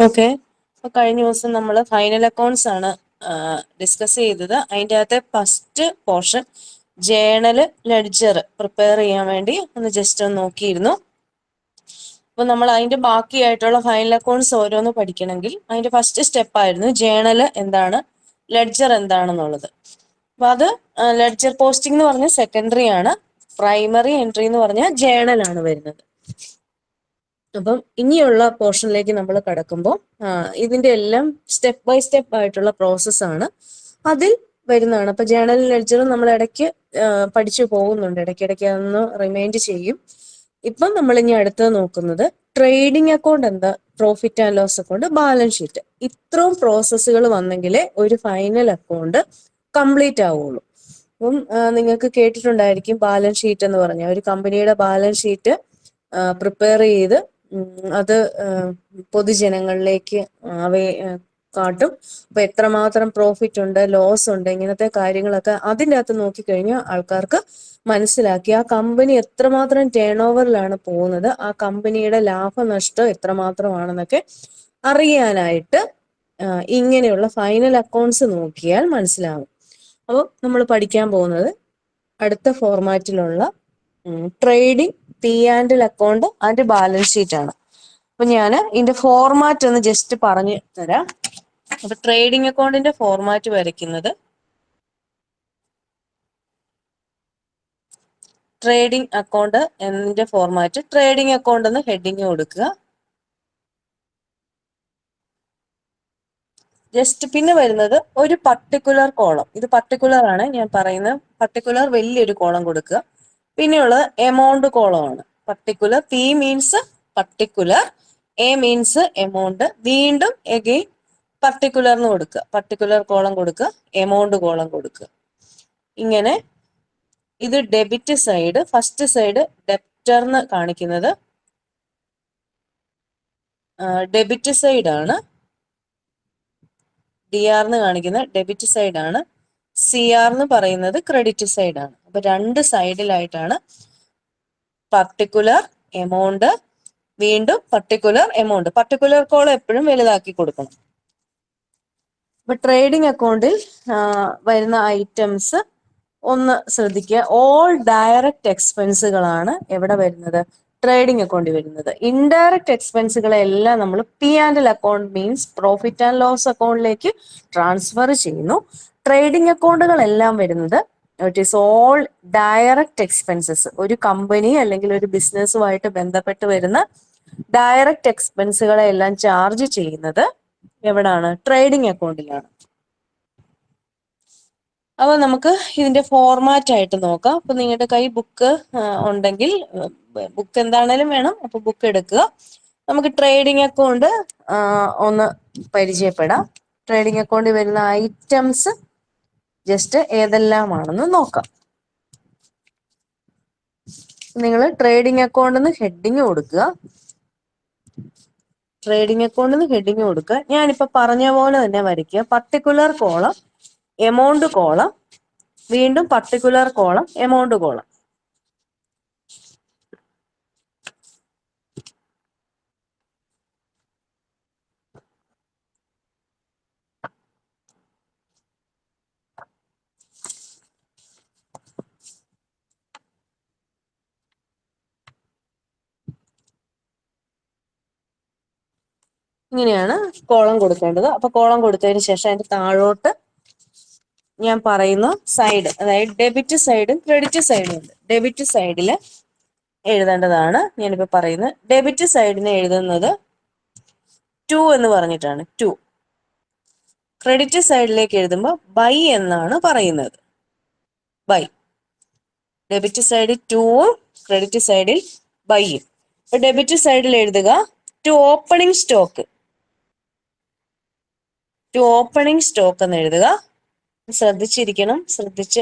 Okay, അപ്പൊ കഴിഞ്ഞ ദിവസം നമ്മൾ ഫൈനൽ അക്കൗണ്ട്സ് ആണ് ഡിസ്കസ് ചെയ്തത്. അതിൻ്റെ അകത്തെ first portion journal ledger prepare ചെയ്യാൻ വേണ്ടി ഒന്ന് ജസ്റ്റ് ഒന്ന് നോക്കിയിരുന്നു. അപ്പൊ നമ്മൾ അതിന്റെ ബാക്കിയായിട്ടുള്ള ഫൈനൽ അക്കൗണ്ട്സ് ഓരോന്ന് പഠിക്കണമെങ്കിൽ അതിന്റെ ഫസ്റ്റ് സ്റ്റെപ്പ് ആയിരുന്നു ജേണല് എന്താണ്, ലെഡ്ജർ എന്താണെന്നുള്ളത്. അപ്പൊ അത് ലെഡ്ജർ പോസ്റ്റിംഗ് എന്ന് പറഞ്ഞ സെക്കൻഡറി ആണ്, പ്രൈമറി എൻട്രി എന്ന് പറഞ്ഞാൽ ജേണൽ ആണ് വരുന്നത്. അപ്പം ഇനിയുള്ള പോർഷനിലേക്ക് നമ്മൾ കടക്കുമ്പോൾ ഇതിന്റെ എല്ലാം സ്റ്റെപ്പ് ബൈ സ്റ്റെപ്പ് ആയിട്ടുള്ള പ്രോസസ്സാണ് അതിൽ വരുന്നതാണ്. അപ്പൊ ജേണൽ ലെഡ്ജർ നമ്മൾ ഇടയ്ക്ക് പഠിച്ചു പോകുന്നുണ്ട്, ഇടയ്ക്കിടയ്ക്ക് അതൊന്ന് റിമൈൻഡ് ചെയ്യും. ഇപ്പം നമ്മൾ ഇനി അടുത്തത് നോക്കുന്നത് ട്രേഡിംഗ് അക്കൗണ്ട് എന്താ, profit and loss account, balance sheet. ഇത്രയും പ്രോസസ്സുകൾ വന്നെങ്കിലേ ഒരു ഫൈനൽ അക്കൗണ്ട് കംപ്ലീറ്റ് ആവുള്ളൂ. അപ്പം നിങ്ങൾക്ക് കേട്ടിട്ടുണ്ടായിരിക്കും ബാലൻസ് ഷീറ്റ് എന്ന് പറഞ്ഞാൽ ഒരു കമ്പനിയുടെ ബാലൻസ് ഷീറ്റ് പ്രിപ്പയർ ചെയ്ത് അത് പൊതുജനങ്ങളിലേക്ക് അവയെ കാട്ടും. അപ്പൊ എത്രമാത്രം പ്രോഫിറ്റ് ഉണ്ട്, ലോസ് ഉണ്ട്, ഇങ്ങനത്തെ കാര്യങ്ങളൊക്കെ അതിൻ്റെ അകത്ത് നോക്കിക്കഴിഞ്ഞാൽ ആൾക്കാർക്ക് മനസ്സിലാക്കി ആ കമ്പനി എത്രമാത്രം ടേൺ ഓവറിലാണ് പോകുന്നത്, ആ കമ്പനിയുടെ ലാഭനഷ്ടം എത്രമാത്രമാണെന്നൊക്കെ അറിയാനായിട്ട് ഇങ്ങനെയുള്ള ഫൈനൽ അക്കൗണ്ട്സ് നോക്കിയാൽ മനസ്സിലാവും. അപ്പോൾ നമ്മൾ പഠിക്കാൻ പോകുന്നത് അടുത്ത ഫോർമാറ്റിലുള്ള trading P and L account and balance sheet ആണ്. അപ്പൊ ഞാൻ ഇതിന്റെ ഫോർമാറ്റ് ഒന്ന് ജസ്റ്റ് പറഞ്ഞു തരാം. അപ്പൊ ട്രേഡിംഗ് അക്കൗണ്ടിന്റെ ഫോർമാറ്റ് വരയ്ക്കുന്നത് ട്രേഡിംഗ് അക്കൗണ്ട് എന്നതിന്റെ ഫോർമാറ്റ് ട്രേഡിംഗ് അക്കൗണ്ട് എന്ന് ഹെഡിങ് കൊടുക്കുക. ജസ്റ്റ് പിന്നെ വരുന്നത് ഒരു പർട്ടിക്കുലർ കോളം, ഇത് പർട്ടിക്കുലർ ആണ് ഞാൻ പറയുന്നത്, പർട്ടിക്കുലർ വലിയൊരു കോളം കൊടുക്കുക. പിന്നെയുള്ളത് എമൗണ്ട് കോളം ആണ്. Particular, P means particular, A means amount, വീണ്ടും എഗെയിൻ പർട്ടിക്കുലർ എന്ന് കൊടുക്കുക, പർട്ടിക്കുലർ കോളം കൊടുക്കുക, എമൗണ്ട് കോളം കൊടുക്കുക. ഇങ്ങനെ ഇത് ഡെബിറ്റ് സൈഡ്, ഫസ്റ്റ് സൈഡ് ഡെപ്റ്റർന്ന് കാണിക്കുന്നത് ഡെബിറ്റ് സൈഡ് ആണ്, ഡി ആർ എന്ന് കാണിക്കുന്ന ഡെബിറ്റ് സൈഡ് ആണ്, സി ആർ എന്ന് പറയുന്നത് ക്രെഡിറ്റ് സൈഡ് ആണ്. അപ്പൊ രണ്ട് സൈഡിലായിട്ടാണ് പർട്ടിക്കുലർ, എമൗണ്ട്, വീണ്ടും പർട്ടിക്കുലർ, എമൗണ്ട്. പർട്ടിക്കുലർ കോളം എപ്പോഴും വലുതാക്കി കൊടുക്കണം. അപ്പൊ ട്രേഡിംഗ് അക്കൗണ്ടിൽ വരുന്ന ഐറ്റംസ് ഒന്ന് ശ്രദ്ധിക്കുക. ഓൾ ഡയറക്റ്റ് എക്സ്പെൻസുകളാണ് എവിടെ വരുന്നത്, ട്രേഡിംഗ് അക്കൗണ്ടിൽ വരുന്നത്. ഇൻഡയറക്റ്റ് എക്സ്പെൻസുകളെല്ലാം നമ്മൾ P and L account means profit and loss അക്കൗണ്ടിലേക്ക് ട്രാൻസ്ഫർ ചെയ്യുന്നു. ട്രേഡിംഗ് അക്കൗണ്ടുകളെല്ലാം വരുന്നത് it is all direct expenses. ഒരു കമ്പനി അല്ലെങ്കിൽ ഒരു ബിസിനസ്സുമായിട്ട് ബന്ധപ്പെട്ട് വരുന്ന ഡയറക്റ്റ് എക്സ്പെൻസുകളെ എല്ലാം ചാർജ് ചെയ്യുന്നത് എവിടാണ്, ട്രേഡിംഗ് അക്കൗണ്ടിലാണ്. അപ്പൊ നമുക്ക് ഇതിന്റെ ഫോർമാറ്റ് ആയിട്ട് നോക്കാം. അപ്പൊ നിങ്ങളുടെ കൈ ബുക്ക് ഉണ്ടെങ്കിൽ ബുക്ക് എന്താണേലും വേണം, അപ്പൊ ബുക്ക് എടുക്കുക. നമുക്ക് ട്രേഡിംഗ് അക്കൗണ്ട് ഒന്ന് പരിചയപ്പെടാം. ട്രേഡിംഗ് അക്കൗണ്ടിൽ വരുന്ന ഐറ്റംസ് ജസ്റ്റ് ഏതെല്ലാമാണെന്ന് നോക്കാം. നിങ്ങൾ ട്രേഡിംഗ് അക്കൗണ്ടിന് ഹെഡിങ് കൊടുക്കുക, ട്രേഡിംഗ് അക്കൗണ്ടിന് ഹെഡിങ് കൊടുക്കുക. ഞാനിപ്പോ പറഞ്ഞ പോലെ തന്നെ വരയ്ക്കുക. പർട്ടിക്കുലർ കോളം, എമൗണ്ട് കോളം, വീണ്ടും പർട്ടിക്കുലർ കോളം, എമൗണ്ട് കോളം. ഇങ്ങനെയാണ് കോളം കൊടുക്കേണ്ടത്. അപ്പൊ കോളം കൊടുത്തതിന് ശേഷം അതിന്റെ താഴോട്ട് ഞാൻ പറയുന്ന സൈഡ്, അതായത് ഡെബിറ്റ് സൈഡും ക്രെഡിറ്റ് സൈഡും ഉണ്ട്. ഡെബിറ്റ് സൈഡിൽ എഴുതേണ്ടതാണ് ഞാനിപ്പോ പറയുന്നത്. ഡെബിറ്റ് സൈഡിന് എഴുതുന്നത് 2 എന്ന് പറഞ്ഞിട്ടാണ്, 2. ക്രെഡിറ്റ് സൈഡിലേക്ക് എഴുതുമ്പോൾ ബൈ എന്നാണ് പറയുന്നത്, ബൈ. ഡെബിറ്റ് സൈഡിൽ 2ഉം ക്രെഡിറ്റ് സൈഡിൽ ബൈയും. അപ്പൊ ഡെബിറ്റ് സൈഡിൽ എഴുതുക to opening stock, to opening stock എന്ന് എഴുതുക. ശ്രദ്ധിച്ചിരിക്കണം, ശ്രദ്ധിച്ച്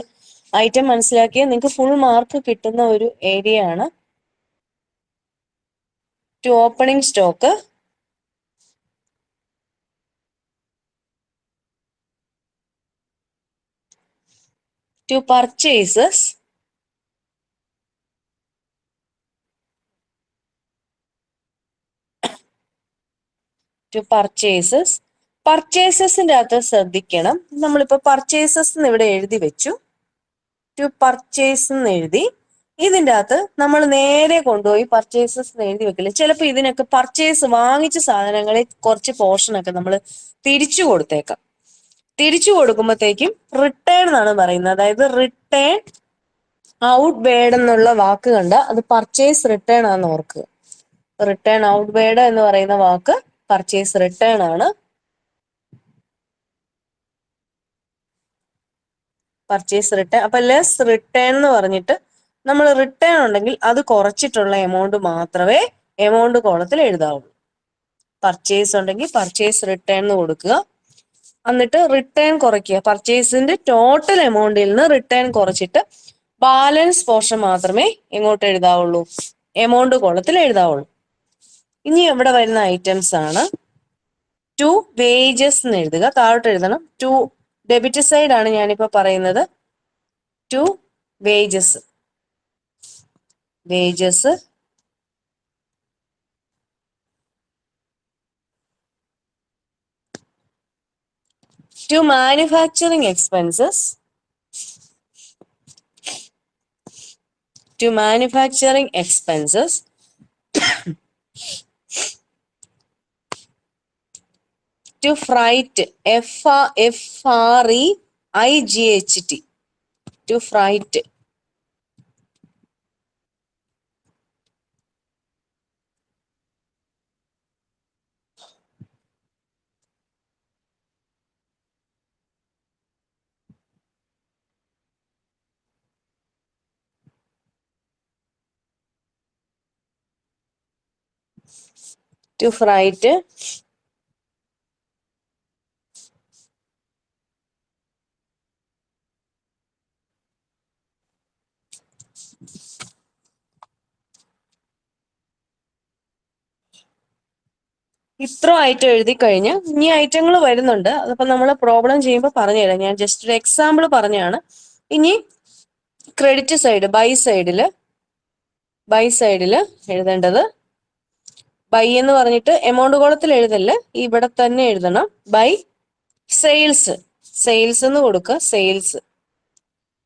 ഐറ്റം മനസ്സിലാക്കിയാൽ നിങ്ങൾക്ക് ഫുൾ മാർക്ക് കിട്ടുന്ന ഒരു ഏരിയ ആണ്. To opening stock, to purchases, to purchases. പർച്ചേസസിന്റെ അകത്ത് ശ്രദ്ധിക്കണം, നമ്മളിപ്പോ പർച്ചേസസ് എന്ന് ഇവിടെ എഴുതി വെച്ചു, ടു പർച്ചേസ് എന്ന് എഴുതി. ഇതിന്റെ അകത്ത് നമ്മൾ നേരെ കൊണ്ടുപോയി പർച്ചേസസ് എന്ന് എഴുതി വെക്കില്ല. ചിലപ്പോൾ ഇതിനൊക്കെ പർച്ചേസ് വാങ്ങിച്ച സാധനങ്ങളിൽ കുറച്ച് പോർഷനൊക്കെ നമ്മൾ തിരിച്ചു കൊടുത്തേക്കാം. തിരിച്ചു കൊടുക്കുമ്പോഴത്തേക്കും റിട്ടേൺ എന്നാണ് പറയുന്നത്. അതായത് റിട്ടേൺ ഔട്ട് വേർഡ് എന്നുള്ള വാക്ക് കണ്ട അത് പർച്ചേസ് റിട്ടേൺ ആണെന്ന് ഓർക്കുക. റിട്ടേൺ ഔട്ട് വേർഡ് എന്ന് പറയുന്ന വാക്ക് പർച്ചേസ് റിട്ടേൺ ആണ്. Purchase return. അപ്പൊ ലെസ് റിട്ടേൺ എന്ന് പറഞ്ഞിട്ട് നമ്മൾ റിട്ടേൺ ഉണ്ടെങ്കിൽ അത് കുറച്ചിട്ടുള്ള എമൗണ്ട് മാത്രമേ എമൗണ്ട് കോളത്തിൽ എഴുതാവുള്ളൂ. പർച്ചേസ് ഉണ്ടെങ്കിൽ പർച്ചേസ് റിട്ടേൺ എന്ന് കൊടുക്കുക. എന്നിട്ട് റിട്ടേൺ കുറയ്ക്കുക. പർച്ചേസിന്റെ ടോട്ടൽ എമൗണ്ടിൽ നിന്ന് റിട്ടേൺ കുറച്ചിട്ട് ബാലൻസ് പോർഷൻ മാത്രമേ എങ്ങോട്ട് എഴുതാവുള്ളൂ, എമൗണ്ട് കോളത്തിൽ എഴുതാവുള്ളൂ. ഇനി ഇവിടെ വരുന്ന ഐറ്റംസ് ആണ് ടു വേജസ് എന്ന് എഴുതുക. താഴോട്ട് എഴുതണം. ടു ഡെബിറ്റ് സൈഡ് ആണ് ഞാനിപ്പോ പറയുന്നത്. To wages. Wages. To manufacturing expenses. To manufacturing expenses. To freight. F-R-E-I-G-H-T. To freight. To freight. ഇത്ര ഐറ്റം എഴുതി കഴിഞ്ഞ് ഇനി ഐറ്റങ്ങൾ വരുന്നുണ്ട്. അതിപ്പോ നമ്മൾ പ്രോബ്ലം ചെയ്യുമ്പോൾ പറഞ്ഞുതരാം. ഞാൻ ജസ്റ്റ് ഒരു എക്സാമ്പിൾ പറഞ്ഞാണ്. ഇനി ക്രെഡിറ്റ് സൈഡ്, ബൈ സൈഡില് എഴുതേണ്ടത് ബൈ എന്ന് പറഞ്ഞിട്ട് എമൗണ്ട് കോളത്തിൽ എഴുതല്ലേ, ഇവിടെ തന്നെ എഴുതണം. By sales. സെയിൽസ് എന്ന് കൊടുക്കുക. സെയിൽസ്.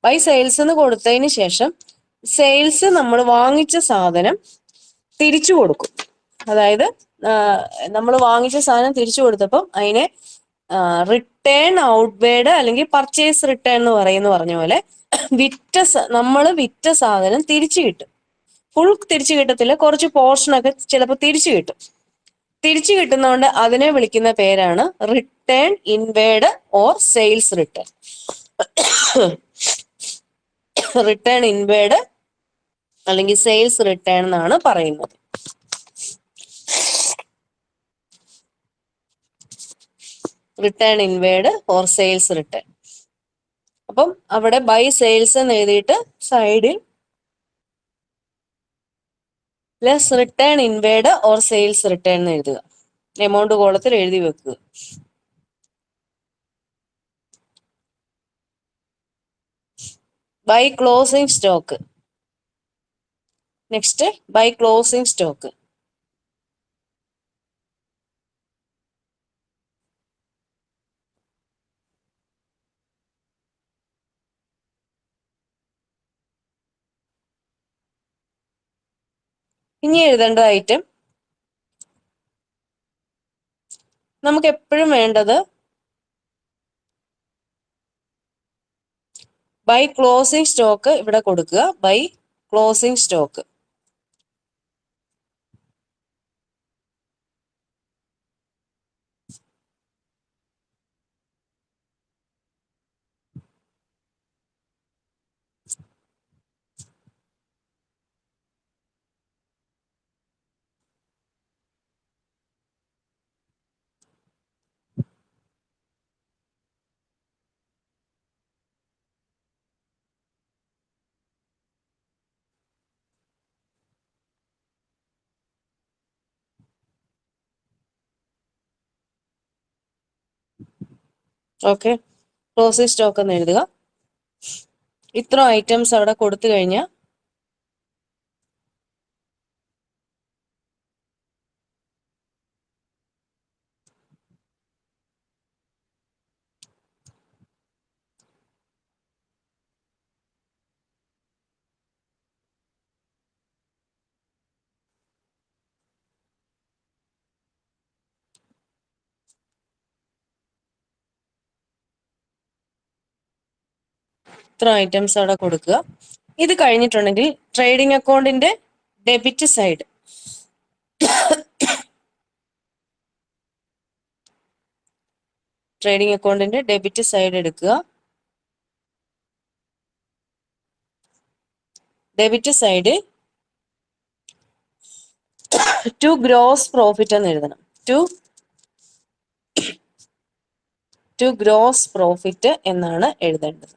ബൈ സെയിൽസ് എന്ന് കൊടുത്തതിന് ശേഷം സെയിൽസ് നമ്മൾ വാങ്ങിച്ച സാധനം തിരിച്ചു കൊടുക്കും. അതായത് നമ്മൾ വാങ്ങിച്ച സാധനം തിരിച്ചു കൊടുത്തപ്പം അതിനെ റിട്ടേൺ ഔട്ട്വേർഡ് അല്ലെങ്കിൽ പർച്ചേസ് റിട്ടേൺ എന്ന് പറഞ്ഞ പോലെ നമ്മൾ വിറ്റ സാധനം തിരിച്ചു കിട്ടും. ഫുൾ തിരിച്ചു കിട്ടത്തില്ല, കുറച്ച് പോർഷനൊക്കെ ചിലപ്പോൾ തിരിച്ചു കിട്ടും. തിരിച്ചു കിട്ടുന്നതുകൊണ്ട് അതിനെ വിളിക്കുന്ന പേരാണ് return inward or sales return. Return inward അല്ലെങ്കിൽ സെയിൽസ് റിട്ടേൺ എന്നാണ് പറയുന്നത്. Return inward or sales return. അപ്പം അവിടെ ബൈ സെയിൽസ് എന്ന് എഴുതിയിട്ട് സൈഡിൽ less return inward or sales return എന്ന് എഴുതുക. എമൗണ്ട് കോളത്തിൽ എഴുതി വെക്കുക. By closing stock. Next by closing stock. ഇനി എഴുതേണ്ട ഐറ്റം നമുക്ക് എപ്പോഴും വേണ്ടത് ബൈ ക്ലോസിംഗ് സ്റ്റോക്ക് ഇവിടെ കൊടുക്കുക. By closing stock. Okay, closing stock എന്ന് എഴുതുക. ഇത്ര ഐറ്റംസ് അവിടെ കൊടുത്തു കഴിഞ്ഞാൽ ഇത്ര ഐറ്റംസ് അവിടെ കൊടുക്കുക. ഇത് കഴിഞ്ഞിട്ടുണ്ടെങ്കിൽ ട്രേഡിംഗ് അക്കൗണ്ടിന്റെ ഡെബിറ്റ് സൈഡ്, ട്രേഡിംഗ് അക്കൗണ്ടിന്റെ ഡെബിറ്റ് സൈഡ് എടുക്കുക. Debit side to gross profit എന്ന് എഴുതണം. ടു ഗ്രോസ് പ്രോഫിറ്റ് എന്നാണ് എഴുതേണ്ടത്.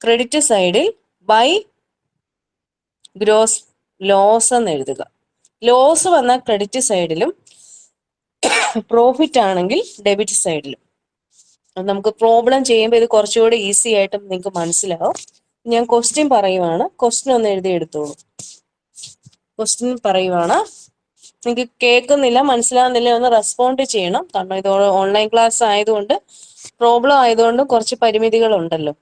ക്രെഡിറ്റ് സൈഡിൽ ബൈ ഗ്രോസ് ലോസ് എന്ന് എഴുതുക. ലോസ് വന്ന ക്രെഡിറ്റ് സൈഡിലും പ്രോഫിറ്റ് ആണെങ്കിൽ ഡെബിറ്റ് സൈഡിലും. നമുക്ക് പ്രോബ്ലം ചെയ്യുമ്പോൾ ഇത് കുറച്ചുകൂടി ഈസി ആയിട്ട് നിങ്ങൾക്ക് മനസ്സിലാവും. ഞാൻ ക്വസ്റ്റ്യൻ പറയുവാണ്, ക്വസ്റ്റ്യൻ ഒന്ന് എഴുതി എടുത്തോളൂ. ക്വസ്റ്റ്യൻ പറയുവാണ്, നിങ്ങൾക്ക് കേൾക്കുന്നില്ല, മനസ്സിലാവുന്നില്ല, ഒന്ന് റെസ്പോണ്ട് ചെയ്യണം. കാരണം ഇത് ഓൺലൈൻ ക്ലാസ് ആയതുകൊണ്ട്, പ്രോബ്ലം ആയതുകൊണ്ട് കുറച്ച് പരിമിതികൾ ഉണ്ടല്ലോ.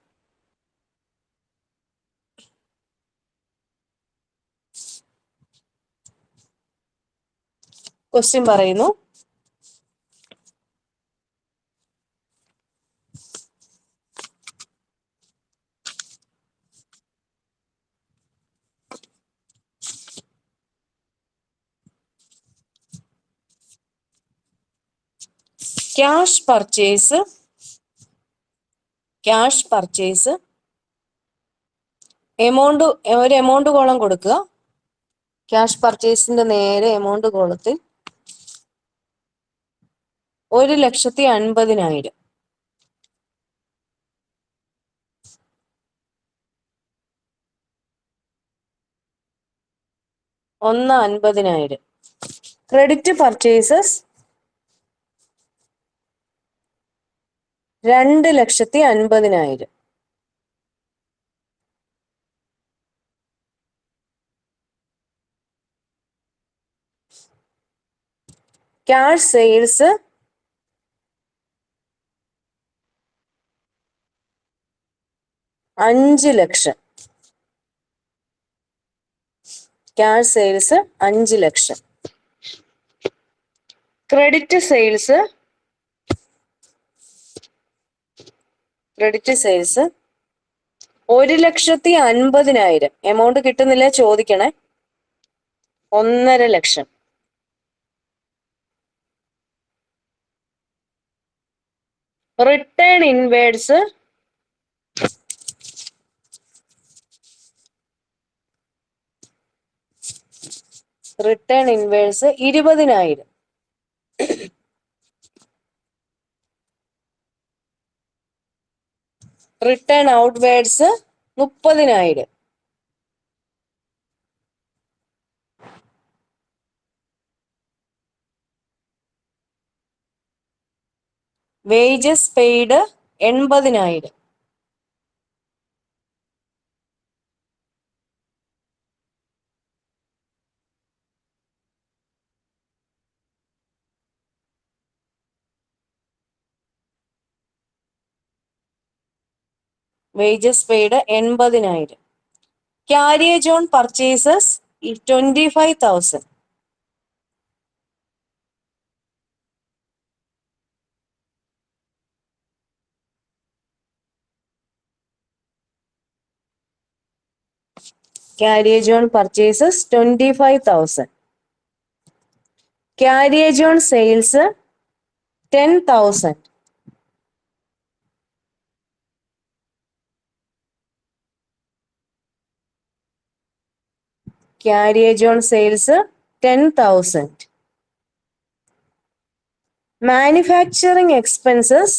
ക്വസ്റ്റ്യൻ പറയുന്നു, ക്യാഷ് പർച്ചേസ് എമൗണ്ട്, ഒരു എമൗണ്ട് കോളം കൊടുക്കുക. ക്യാഷ് പർച്ചേസിന്റെ നേരെ എമൗണ്ട് കോളത്തിൽ 1,50,000. 1,50,000. Credit purchases 2,50,000. Cash sales 5,00,000. Cash sales 5,00,000. Credit sales 1,50,000. Amount കിട്ടുന്നില്ല, ചോദിക്കണേ. 1,50,000. Return inwards 20,000. Return outwards 30,000. Wages paid 80,000. Wages paid 80,000. Carriage on purchases 25,000. Carriage on purchases 25,000. Carriage on sales 10,000. Carriage on sales 10,000. Manufacturing expenses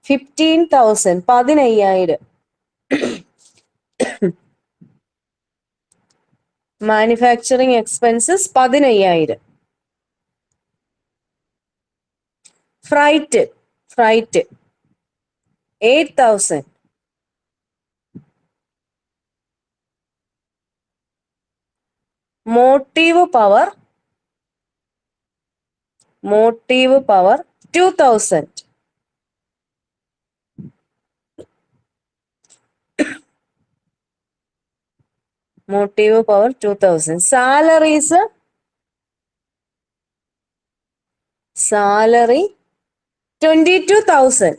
15,000. 15,000. Manufacturing expenses 15,000. Freight 8,000. Motive power 2,000. Motive power 2,000. Salary 22,000.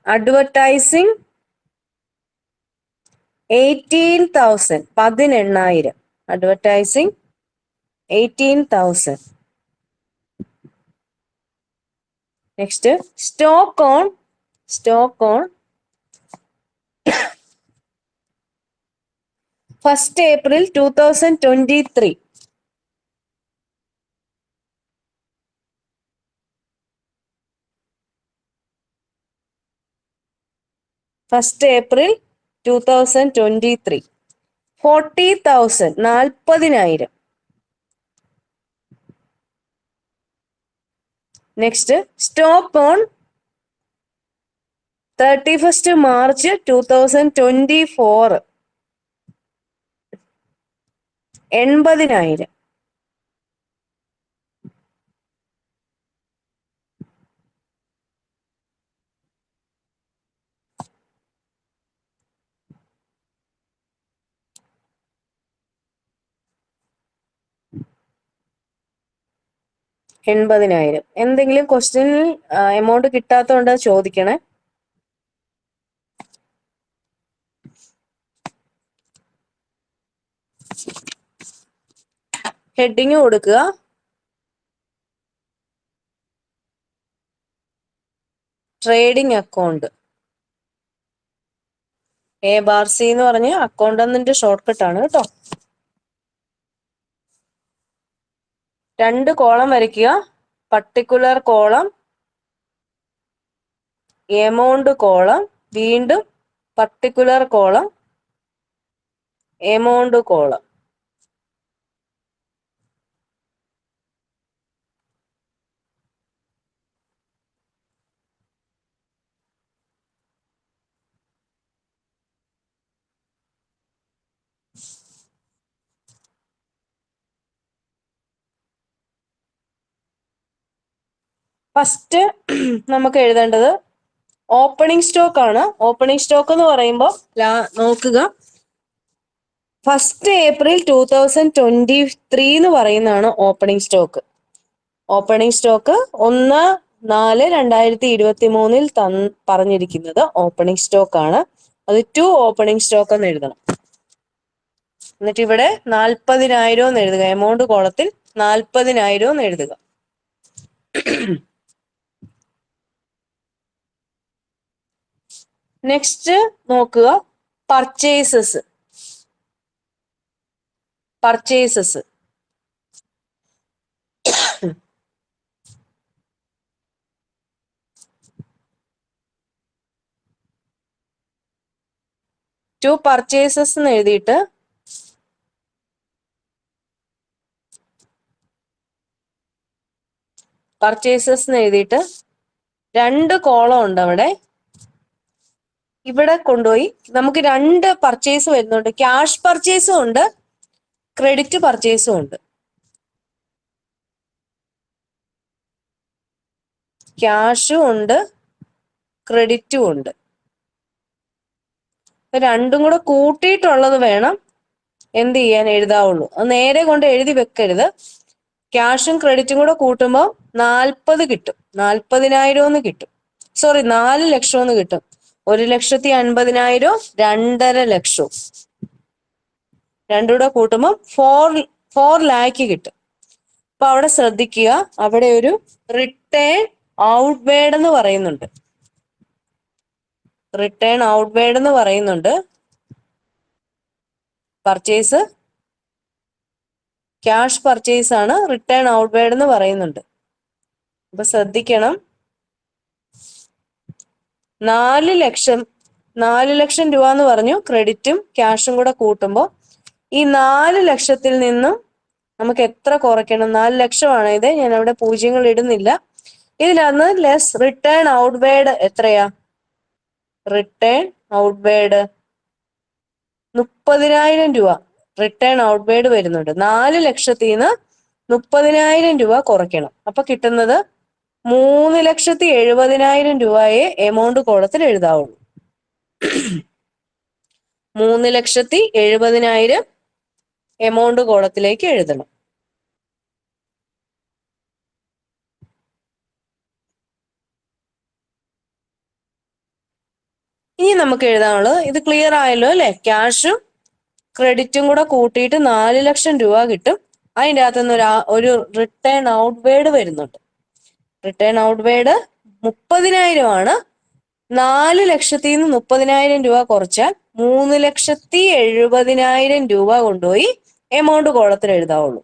Advertising 18,000 18,000. Advertising 18,000. Next stock on 1st April 2023. 1st April 2023. 40,000 40,000. Next stock on 31st March 2024. 80,000. എന്തെങ്കിലും ക്വസ്റ്റ്യനിൽ amount കിട്ടാത്തതുകൊണ്ട് ചോദിക്കണേ. Heading കൊടുക്കുക. Trading account. A/C എന്ന് പറഞ്ഞ് അക്കൗണ്ടന്റിന്റെ short cut ആണ് കേട്ടോ. 2 column വരയ്ക്കുക. പർട്ടിക്കുലർ കോളം, എമൗണ്ട് കോളം, വീണ്ടും particular column, amount column. First നമുക്ക് എഴുതേണ്ടത് ഓപ്പണിംഗ് സ്റ്റോക്ക് ആണ്. ഓപ്പണിംഗ് സ്റ്റോക്ക് എന്ന് പറയുമ്പോൾ നോക്കുക, 1st April 2023 എന്ന് പറയുന്നതാണ് ഓപ്പണിംഗ് സ്റ്റോക്ക്. ഓപ്പണിംഗ് സ്റ്റോക്ക് 1/4/2023 പറഞ്ഞിരിക്കുന്നത് ഓപ്പണിംഗ് സ്റ്റോക്ക് ആണ്. അത് 2 ഓപ്പണിംഗ് സ്റ്റോക്ക് എന്ന് എഴുതണം. എന്നിട്ട് ഇവിടെ 40,000 എന്ന് എഴുതുക. എമൗണ്ട് കോളത്തിൽ 40,000 എന്ന് എഴുതുക. നെക്സ്റ്റ് നോക്കുക, പർച്ചേസസ്. ടു പർച്ചേസസ് എന്ന് എഴുതിയിട്ട് രണ്ട് കോളം ഉണ്ട് അവിടെ. ഇവിടെ കൊണ്ടുപോയി നമുക്ക് 2 പർച്ചേസ് വരുന്നുണ്ട്. ക്യാഷ് പർച്ചേസും ഉണ്ട്, ക്രെഡിറ്റ് പർച്ചേസും ഉണ്ട്. ക്യാഷും ഉണ്ട്, ക്രെഡിറ്റും ഉണ്ട്. രണ്ടും കൂടെ കൂട്ടിയിട്ടുള്ളത് വേണം എന്ത് ചെയ്യാൻ എഴുതാവുള്ളൂ. അത് നേരെ കൊണ്ട് എഴുതി വെക്കരുത്. ക്യാഷും ക്രെഡിറ്റും കൂടെ കൂട്ടുമ്പോൾ 40 കിട്ടും. 40,000 എന്ന് കിട്ടും. 4 ലക്ഷം എന്ന് കിട്ടും. 1,50,000, 2.5 ലക്ഷം. രണ്ടും കൂടെ കൂട്ടുമ്പോൾ 4 ലാക്ക് കിട്ടും. അപ്പൊ അവിടെ ശ്രദ്ധിക്കുക, അവിടെ ഒരു റിട്ടേൺ ഔട്ട്വേർഡ് എന്ന് പറയുന്നുണ്ട്. പർച്ചേസ് ക്യാഷ് പർച്ചേസ് ആണ്, റിട്ടേൺ ഔട്ട്വേർഡ് എന്ന് പറയുന്നുണ്ട്. അപ്പൊ ശ്രദ്ധിക്കണം, 4 ലക്ഷം രൂപ എന്ന് പറഞ്ഞു. ക്രെഡിറ്റും ക്യാഷും കൂടെ കൂട്ടുമ്പോൾ ഈ 4 ലക്ഷത്തിൽ നിന്നും നമുക്ക് എത്ര കുറയ്ക്കണം? 4 ലക്ഷമാണ് ഇത്. ഞാൻ അവിടെ പൂജ്യങ്ങൾ ഇടുന്നില്ല. ഇതിനകത്ത് ലെസ് റിട്ടേൺ ഔട്ട്വേർഡ് എത്രയാ? റിട്ടേൺ ഔട്ട്വേർഡ് 30,000 രൂപ റിട്ടേൺ ഔട്ട്വേർഡ് വരുന്നുണ്ട്. 4 ലക്ഷത്തിൽ നിന്ന് 30,000 രൂപ കുറയ്ക്കണം. അപ്പൊ കിട്ടുന്നത് 3,70,000 രൂപയെ എമൗണ്ട് കോളത്തിൽ എഴുതാവുള്ളൂ. 3,70,000 എമൗണ്ട് കോളത്തിലേക്ക് എഴുതണം. ഇനി നമുക്ക് എഴുതാനുള്ളത് ഇത് ക്ലിയർ ആയല്ലോ അല്ലെ? ക്യാഷും ക്രെഡിറ്റും കൂടെ കൂട്ടിയിട്ട് 4 ലക്ഷം രൂപ കിട്ടും. അതിൻ്റെ അകത്തുനിന്ന് ഒരു റിട്ടേൺ ഔട്ട് വേർഡ് വരുന്നുണ്ട്. റിട്ടേൺ ഔട്ട് വേർഡ് 30,000 ആണ്. 4 ലക്ഷത്തിൽ നിന്ന് 30,000 രൂപ കുറച്ചാൽ 3,70,000 രൂപ കൊണ്ടുപോയി എമൗണ്ട് കോളത്തിൽ എഴുതാവുള്ളൂ.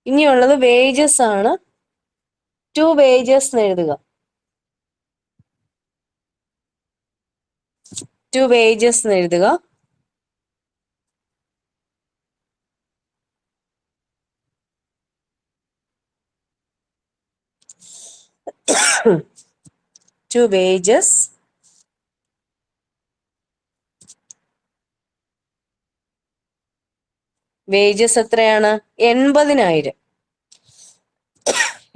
ഇനിയുള്ളത് വേജസ് ആണ്. 2 വേജസ് എന്ന് എഴുതുക. 2 വേജസ് എന്ന് എഴുതുക. ടു വേജസ് വേജസ് എത്രയാണ്? 80,000.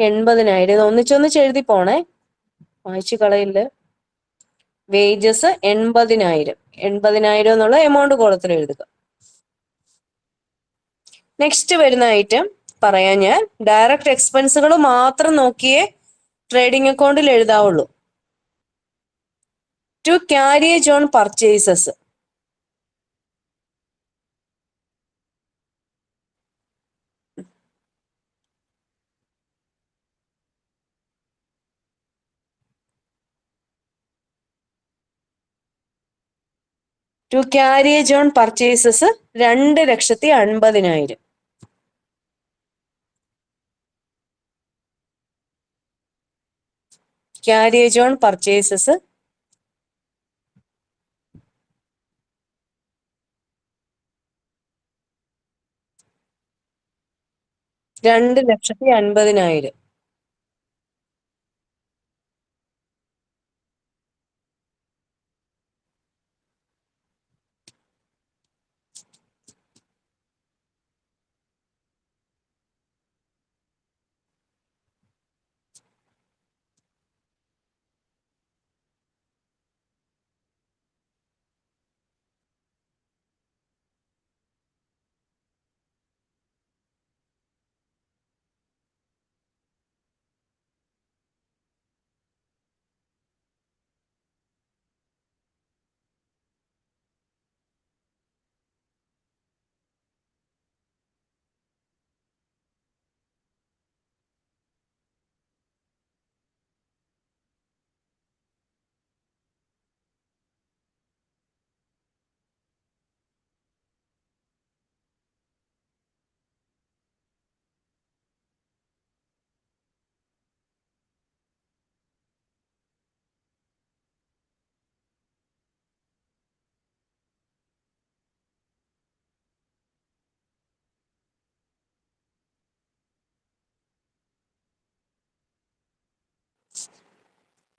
80,000 ഒന്നിച്ചൊന്നിച്ച് എഴുതി പോണേ, വായിച്ചു കളയില്ല. വേജസ് 80,000. 80,000 എന്നുള്ള എമൗണ്ട് കോളത്തിൽ എഴുതുക. നെക്സ്റ്റ് വരുന്ന ഐറ്റം പറയാൻ ഞാൻ ഡയറക്റ്റ് എക്സ്പെൻസുകൾ മാത്രം നോക്കിയേ ട്രേഡിംഗ് അക്കൗണ്ടിൽ എഴുതാവുള്ളൂ. To carriage on purchases. To carriage on purchases 2,50,000. Carriage on purchases 2,50,000.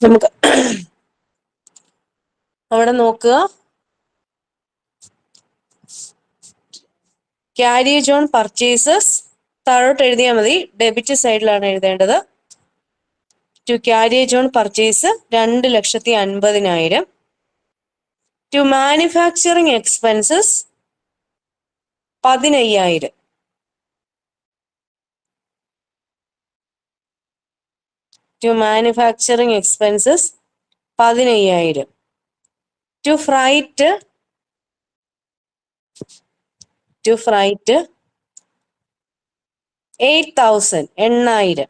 നമുക്ക് അവിടെ നോക്കുക. ക്യാരിയേജ് ഓൺ പർച്ചേസസ് താഴോട്ട് എഴുതിയാൽ മതി, ഡെബിറ്റ് സൈഡിലാണ് എഴുതേണ്ടത്. To carriage on purchase 2,50,000. To manufacturing expenses 15,000. To manufacturing expenses 15,000. To freight 8,000. 8,000.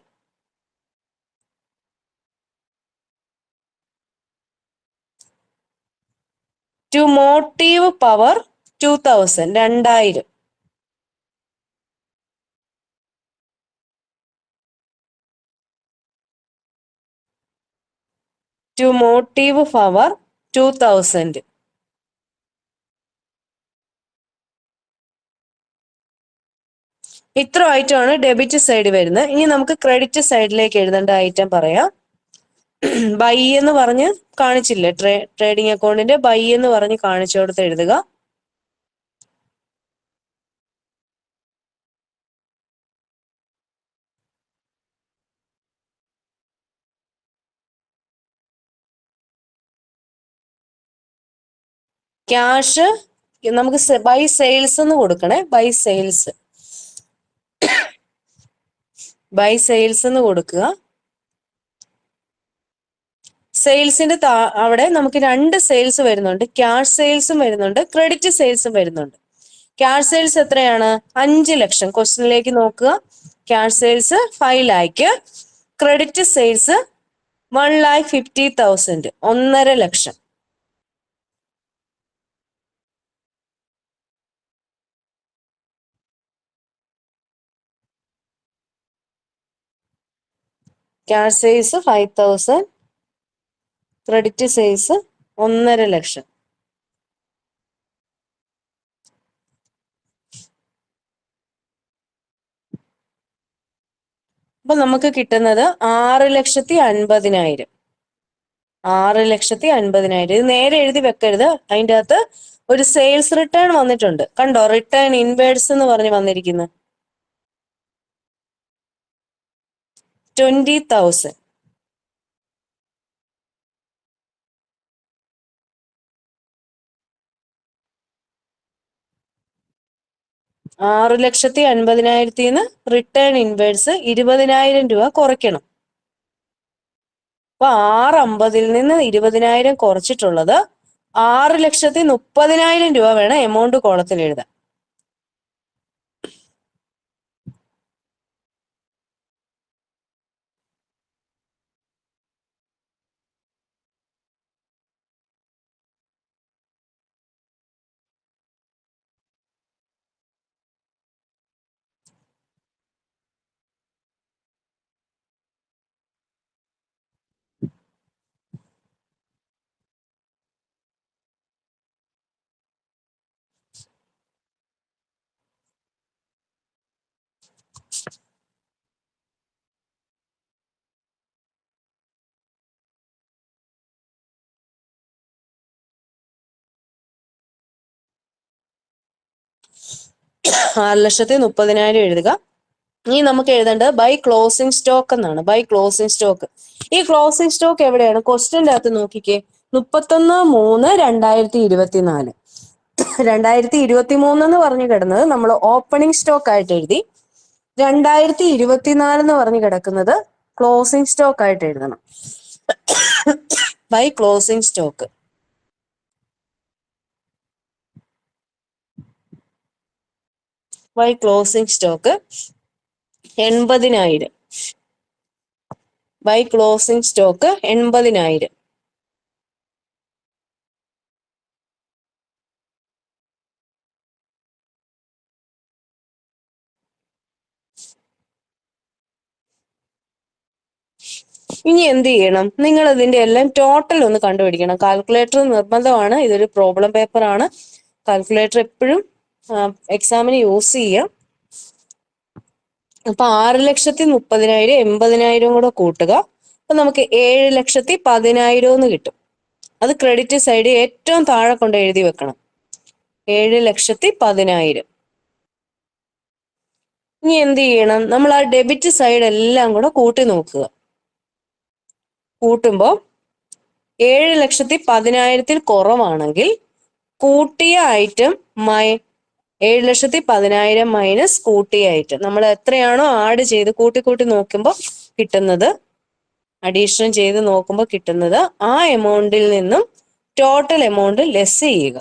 To motive power 2,000. 2,000. To motive power 2,000. ഇത്ര ഐറ്റമാണ് ഡെബിറ്റ് സൈഡ് വരുന്നത്. ഇനി നമുക്ക് ക്രെഡിറ്റ് സൈഡിലേക്ക് എഴുതേണ്ട ഐറ്റം പറയാം. ബൈ എന്ന് പറഞ്ഞ് കാണിച്ചില്ലേ, ട്രേഡിംഗ് അക്കൗണ്ടിന്റെ ബൈ എന്ന് പറഞ്ഞ് കാണിച്ചോടത്ത് എഴുതുക. ക്യാഷ് നമുക്ക് ബൈ സെയിൽസ് എന്ന് കൊടുക്കണേ. ബൈ സെയിൽസ് എന്ന് കൊടുക്കുക. സെയിൽസിന്റെ അവിടെ നമുക്ക് രണ്ട് സെയിൽസ് വരുന്നുണ്ട്. ക്യാഷ് സെയിൽസും വരുന്നുണ്ട്, ക്രെഡിറ്റ് സെയിൽസും വരുന്നുണ്ട്. ക്യാഷ് സെയിൽസ് എത്രയാണ്? 5 ലക്ഷം. ക്വസ്റ്റ്യനിലേക്ക് നോക്കുക. Cash sales 5 lakh, credit sales 1,50,000, 1.5 ലക്ഷം. ക്യാഷ് സെയിൽസ് 5,000, ക്രെഡിറ്റ് സെയിൽസ് 1.5 ലക്ഷം. അപ്പൊ നമുക്ക് കിട്ടുന്നത് 6,50,000. 6,50,000. ഇത് നേരെ എഴുതി വെക്കരുത്. അതിൻ്റെ അകത്ത് ഒരു സെയിൽസ് റിട്ടേൺ വന്നിട്ടുണ്ട്. കണ്ടോ? റിട്ടേൺ ഇൻവേഴ്സ് എന്ന് പറഞ്ഞ് വന്നിരിക്കുന്നു. 20,000. ആറ് ലക്ഷത്തി അൻപതിനായിരത്തിന്ന് റിട്ടേൺ ഇൻവേഴ്സ് 20,000 രൂപ കുറയ്ക്കണം. അപ്പൊ 650 നിന്ന് 20,000 കുറച്ചിട്ടുള്ളത് 6,30,000 രൂപ വേണം എമൗണ്ട് കോളത്തിൽ എഴുതാൻ. ആറ് ലക്ഷത്തി 30,000 എഴുതുക. ഇനി നമുക്ക് എഴുതേണ്ടത് ബൈ ക്ലോസിംഗ് സ്റ്റോക്ക് എന്നാണ്. By closing stock. ഈ ക്ലോസിംഗ് സ്റ്റോക്ക് എവിടെയാണ്? ക്വസ്റ്റ്യൻ്റെ അകത്ത് നോക്കിക്കേ. 31/3/2024. 2023 എന്ന് പറഞ്ഞു കിടന്നത് നമ്മൾ ഓപ്പണിംഗ് സ്റ്റോക്ക് ആയിട്ട് എഴുതി. 2024 എന്ന് പറഞ്ഞു കിടക്കുന്നത് ക്ലോസിംഗ് സ്റ്റോക്ക് ആയിട്ട് എഴുതണം. By closing stock. By closing stock 80,000. By closing stock 80,000. ഇനി എന്ത് ചെയ്യണം? നിങ്ങൾ ഇതിന്റെ എല്ലാം ടോട്ടൽ ഒന്ന് കണ്ടുപിടിക്കണം. കാൽക്കുലേറ്റർ നിർബന്ധമാണ്. ഇതൊരു പ്രോബ്ലം പേപ്പർ ആണ്. കാൽക്കുലേറ്റർ എപ്പോഴും എക്സാമിന് യൂസ് ചെയ്യാം. അപ്പൊ 6,30,000 80,000 കൂടെ കൂട്ടുക. അപ്പൊ നമുക്ക് 7,10,000 എന്ന് കിട്ടും. അത് ക്രെഡിറ്റ് സൈഡ് ഏറ്റവും താഴെ കൊണ്ട് എഴുതി വെക്കണം. 7,10,000. ഇനി എന്ത് ചെയ്യണം? നമ്മൾ ആ ഡെബിറ്റ് സൈഡ് എല്ലാം കൂടെ കൂട്ടി നോക്കുക. കൂട്ടുമ്പോ 7,10,000 കുറവാണെങ്കിൽ കൂട്ടിയ ഐറ്റം 7,10,000 മൈനസ് കൂട്ടിയ ഐറ്റം നമ്മൾ എത്രയാണോ ആഡ് ചെയ്ത് കൂട്ടി നോക്കുമ്പോൾ കിട്ടുന്നത്, അഡീഷൻ ചെയ്ത് നോക്കുമ്പോൾ കിട്ടുന്നത് ആ എമൗണ്ടിൽ നിന്നും ടോട്ടൽ എമൗണ്ട് ലെസ് ചെയ്യുക.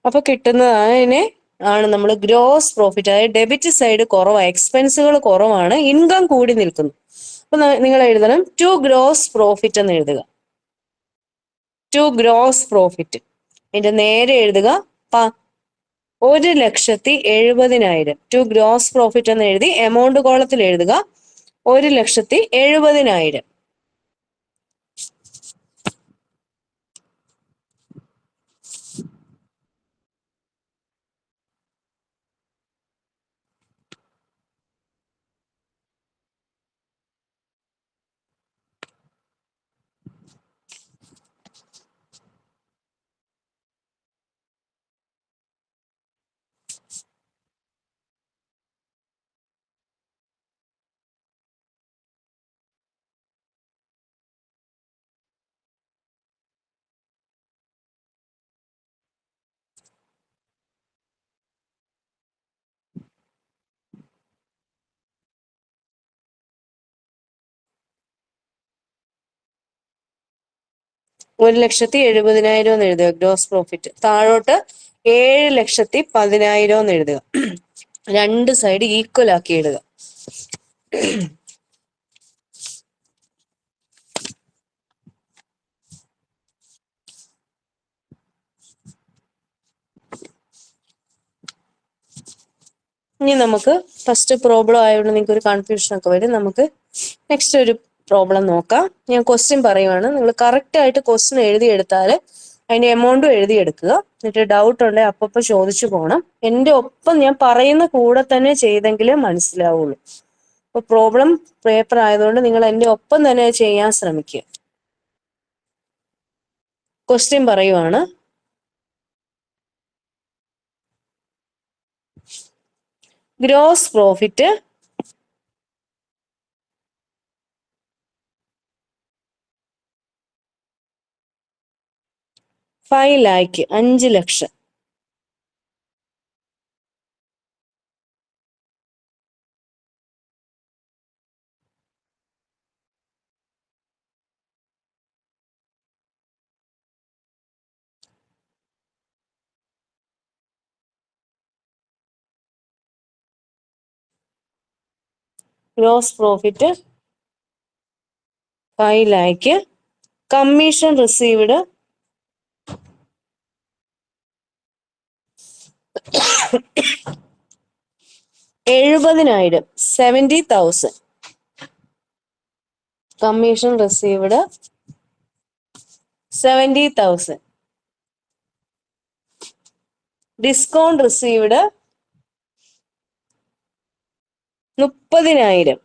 അപ്പൊ കിട്ടുന്നതിനെ ആണ് നമ്മൾ ഗ്രോസ് പ്രോഫിറ്റ്. അതായത് ഡെബിറ്റ് സൈഡ് കുറവാണ്, എക്സ്പെൻസുകൾ കുറവാണ്, ഇൻകം കൂടി നിൽക്കുന്നു. അപ്പൊ നിങ്ങൾ എഴുതണം ടു ഗ്രോസ് പ്രോഫിറ്റ് എന്ന് എഴുതുക. To gross profit. അതിന്റെ നേരെ എഴുതുക 1,70,000. ടു ഗ്രോസ് പ്രോഫിറ്റ് എന്ന് എഴുതി എമൗണ്ട് കോളത്തിൽ എഴുതുക 1,70,000. 1,70,000 എന്ന് എഴുതുക ഗ്രോസ് പ്രോഫിറ്റ്. താഴോട്ട് 7,10,000 എന്ന് എഴുതുക. രണ്ട് സൈഡ് ഈക്വൽ ആക്കി ഇടുക. ഇനി നമുക്ക് ഫസ്റ്റ് പ്രോബ്ലം ആയതുകൊണ്ട് നിങ്ങൾക്ക് ഒരു കൺഫ്യൂഷൻ ഒക്കെ വരും. നമുക്ക് നെക്സ്റ്റ് ഒരു പ്രോബ്ലം നോക്കാം. ഞാൻ ക്വസ്റ്റ്യൻ പറയുവാണ്, നിങ്ങൾ കറക്റ്റ് ആയിട്ട് ക്വസ്റ്റ്യൻ എഴുതിയെടുത്താൽ അതിന്റെ എമൗണ്ടും എഴുതിയെടുക്കുക. എന്നിട്ട് ഡൗട്ട് ഉണ്ടെങ്കിൽ അപ്പപ്പോൾ ചോദിച്ചു പോകണം. എൻ്റെ ഒപ്പം ഞാൻ പറയുന്ന കൂടെ തന്നെ ചെയ്തെങ്കിലേ മനസ്സിലാവുള്ളൂ. അപ്പൊ പ്രോബ്ലം പേപ്പർ ആയതുകൊണ്ട് നിങ്ങൾ എൻ്റെ ഒപ്പം തന്നെ ചെയ്യാൻ ശ്രമിക്കുക. ക്വസ്റ്റ്യൻ പറയുവാണ്, gross profit $5 lakh 5 lakh. Gross profit 5 lakh. Commission received 70,000 70,000. Commission received 70,000. Discount received 30,000.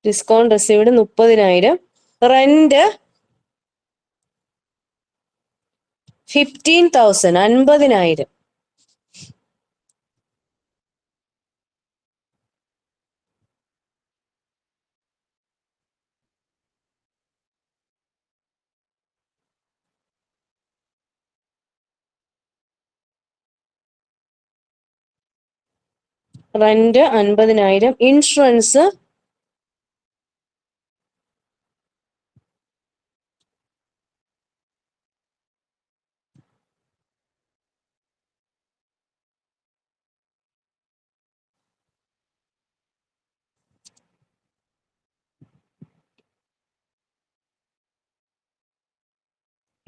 Discount received 30,000. Rent 15,000 50,000. Rent 50,000. Insurance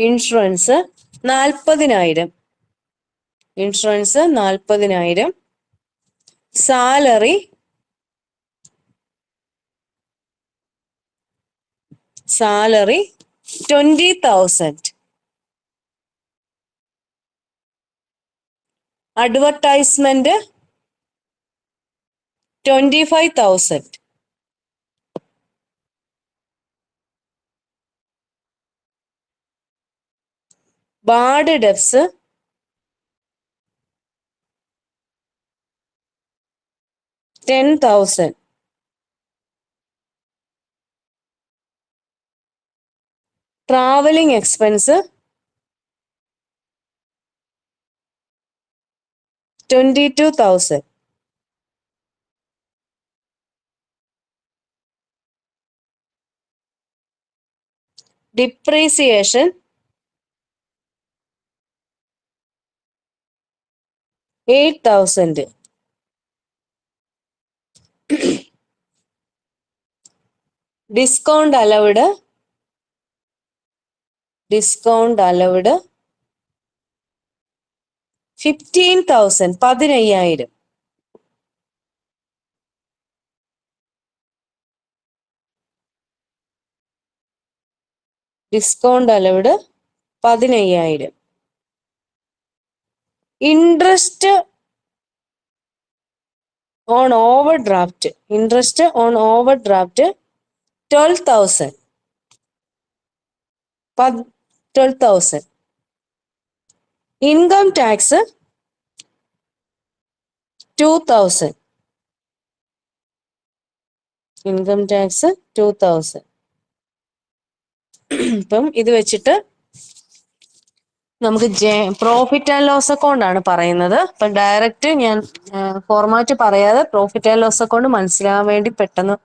40,000. Insurance 40,000. Salary 20,000. Advertisement 25,000. Bad debts 10,000. Travelling expense 22,000. Depreciation 8,000. Discount allowed 15,000 15,000. Discount allowed 15,000. Interest on overdraft 12,000. 12,000. Income tax 2000. Income tax 2000. ഇപ്പം ഇത് വെച്ചിട്ട് നമുക്ക് profit and loss account ആണ് പറയുന്നത്. അപ്പൊ direct ഞാൻ format പറയാതെ profit and loss account മനസ്സിലാവാൻ വേണ്ടി പെട്ടെന്ന്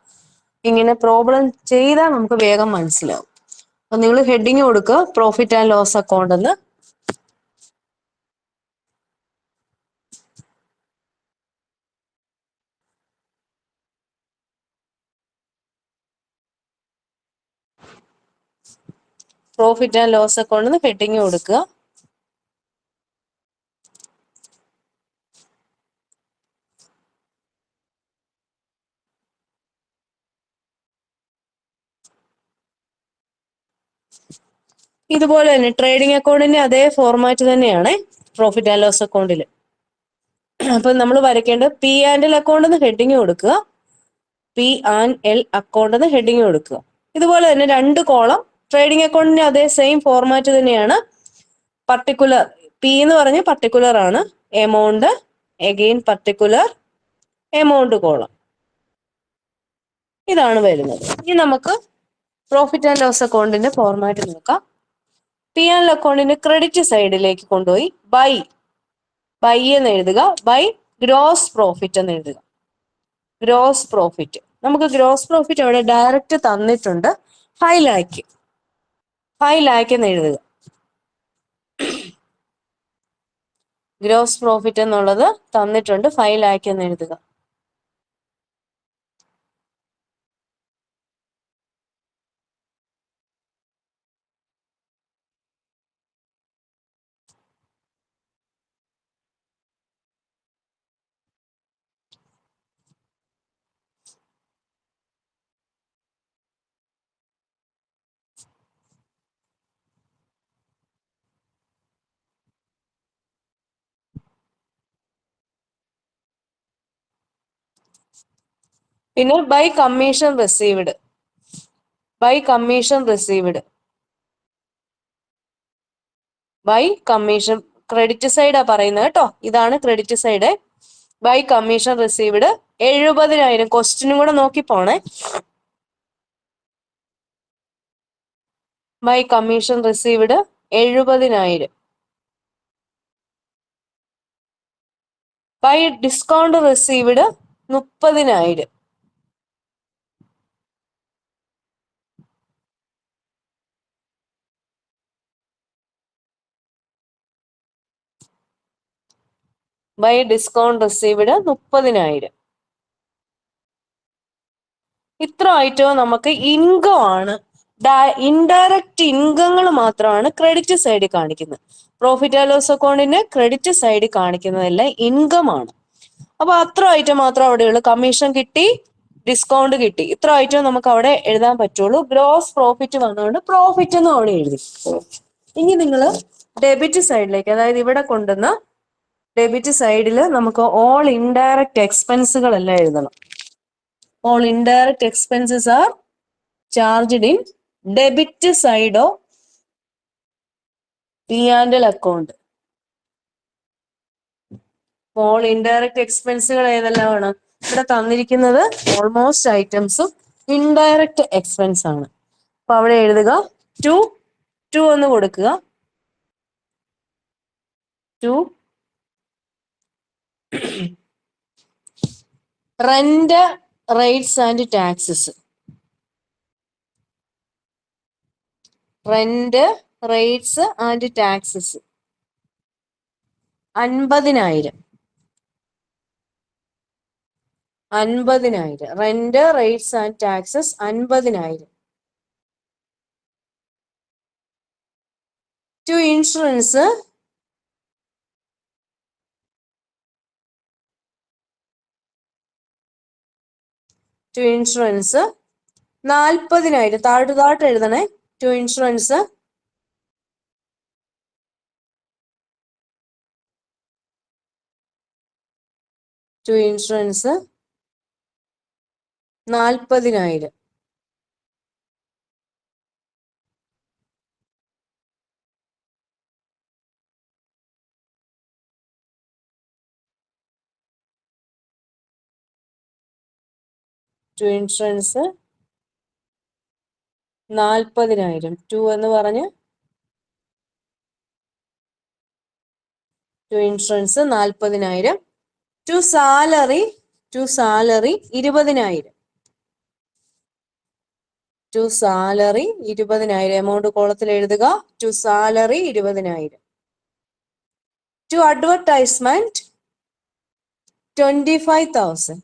ഇങ്ങനെ പ്രോബ്ലം ചെയ്താൽ നമുക്ക് വേഗം മനസ്സിലാവും. അപ്പൊ നിങ്ങൾ ഹെഡിങ് കൊടുക്കുക പ്രോഫിറ്റ് ആൻഡ് ലോസ് അക്കൗണ്ട് എന്ന്. പ്രോഫിറ്റ് ആൻഡ് ലോസ് അക്കൗണ്ട് എന്ന് ഹെഡിങ് കൊടുക്കുക. ഇതുപോലെ തന്നെ ട്രേഡിംഗ് അക്കൗണ്ടിന്റെ അതേ ഫോർമാറ്റ് തന്നെയാണ് പ്രോഫിറ്റ് ആൻഡ് ലോസ് അക്കൗണ്ടിൽ. അപ്പൊ നമ്മൾ വരയ്ക്കേണ്ടത് പി ആൻഡ് എൽ അക്കൗണ്ട് എന്ന് ഹെഡിങ് കൊടുക്കുക. പി ആൻഡ് എൽ അക്കൗണ്ട് എന്ന് ഹെഡിങ് കൊടുക്കുക. ഇതുപോലെ തന്നെ 2 കോളം ട്രേഡിംഗ് അക്കൗണ്ടിന്റെ അതേ സെയിം ഫോർമാറ്റ് തന്നെയാണ്. പർട്ടിക്കുലർ പി എന്ന് പറഞ്ഞ് പർട്ടിക്കുലർ ആണ്, amount again particular amount column ഇതാണ് വരുന്നത്. ഇനി നമുക്ക് പ്രോഫിറ്റ് ആൻഡ് ലോസ് അക്കൗണ്ടിന്റെ ഫോർമാറ്റ് നോക്കാം. പി ആൻഡ് എൽ അക്കൗണ്ടിന്റെ ക്രെഡിറ്റ് സൈഡിലേക്ക് കൊണ്ടുപോയി ബൈ എന്ന് എഴുതുക. ബൈ ഗ്രോസ് പ്രോഫിറ്റ് എന്ന് എഴുതുക. ഗ്രോസ് പ്രോഫിറ്റ്, നമുക്ക് ഗ്രോസ് പ്രോഫിറ്റ് അവിടെ ഡയറക്റ്റ് തന്നിട്ടുണ്ട് 5 lakh. 5 lakh എന്ന് എഴുതുക. ഗ്രോസ് പ്രോഫിറ്റ് എന്നുള്ളത് തന്നിട്ടുണ്ട് 5 lakh എന്ന് എഴുതുക. പിന്നെ by commission received. By commission received. By commission credit സൈഡാ പറയുന്നത് കേട്ടോ. ഇതാണ് credit side. By commission received 70,000. ക്വസ്റ്റ്യനും കൂടെ നോക്കി പോണേ. By commission received 70,000. By discount received 30,000. By discount received 30,000. ഇത്ര ഐറ്റവും നമുക്ക് ഇൻകം ആണ്. ഇൻഡയറക്റ്റ് ഇൻകങ്ങൾ മാത്രമാണ് ക്രെഡിറ്റ് സൈഡിൽ കാണിക്കുന്നത്. പ്രോഫിറ്റ് ആൻഡ് ലോസ് അക്കൗണ്ടിന് ക്രെഡിറ്റ് സൈഡിൽ കാണിക്കുന്നതെല്ലാം ഇൻകം ആണ്. അപ്പൊ അത്ര ഐറ്റം മാത്രം അവിടെയുള്ളൂ. കമ്മീഷൻ കിട്ടി, ഡിസ്കൗണ്ട് കിട്ടി, ഇത്ര ഐറ്റം നമുക്ക് അവിടെ എഴുതാൻ പറ്റുള്ളൂ. ഗ്രോസ് പ്രോഫിറ്റ് വന്നുകൊണ്ട് പ്രോഫിറ്റ് എന്നും അവിടെ എഴുതി. ഇനി നിങ്ങൾ ഡെബിറ്റ് സൈഡിലേക്ക്, അതായത് ഇവിടെ കൊണ്ടുവന്ന് ഡെബിറ്റ് സൈഡിൽ നമുക്ക് ഓൾ ഇൻഡയറക്റ്റ് എക്സ്പെൻസുകളെല്ലാം എഴുതണം. All indirect expenses are charged in debit side of P&L account. All indirect expenses ഏതെല്ലാമാണ് ഇവിടെ തന്നിരിക്കുന്നത്? ഓൾമോസ്റ്റ് ഐറ്റംസും ഇൻഡയറക്റ്റ് എക്സ്പെൻസ് ആണ്. അപ്പൊ അവിടെ എഴുതുക 2 എന്ന് കൊടുക്കുക. 2 rent rates and taxes. Rent rates and taxes 50,000. 50,000 rent rates and taxes 50,000. To insurance 40,000. താഴോട്ട് എഴുതണേ. To insurance 40,000. To insurance 40,000. To എന്ന് പറഞ്ഞ് to insurance 40,000. To salary 20,000. To salary 20,000. Amount കോളത്തിൽ എഴുതുക. To salary 20,000. To advertisement 25,000.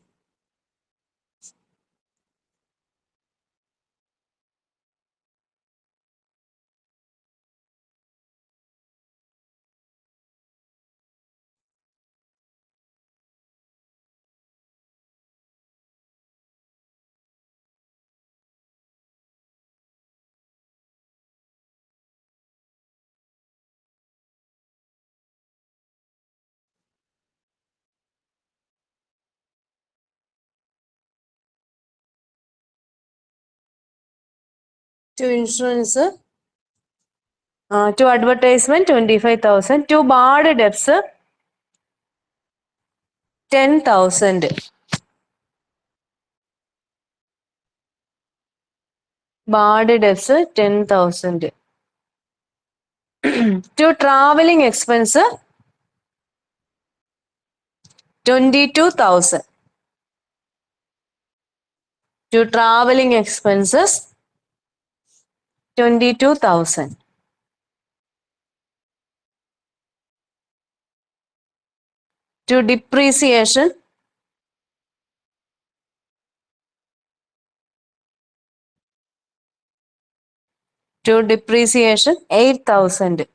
To insurance to advertisement 25,000. To bad debts 10,000. Bad debts 10,000. To travelling expense 22,000. To travelling expenses 22,000. To depreciation 8,000.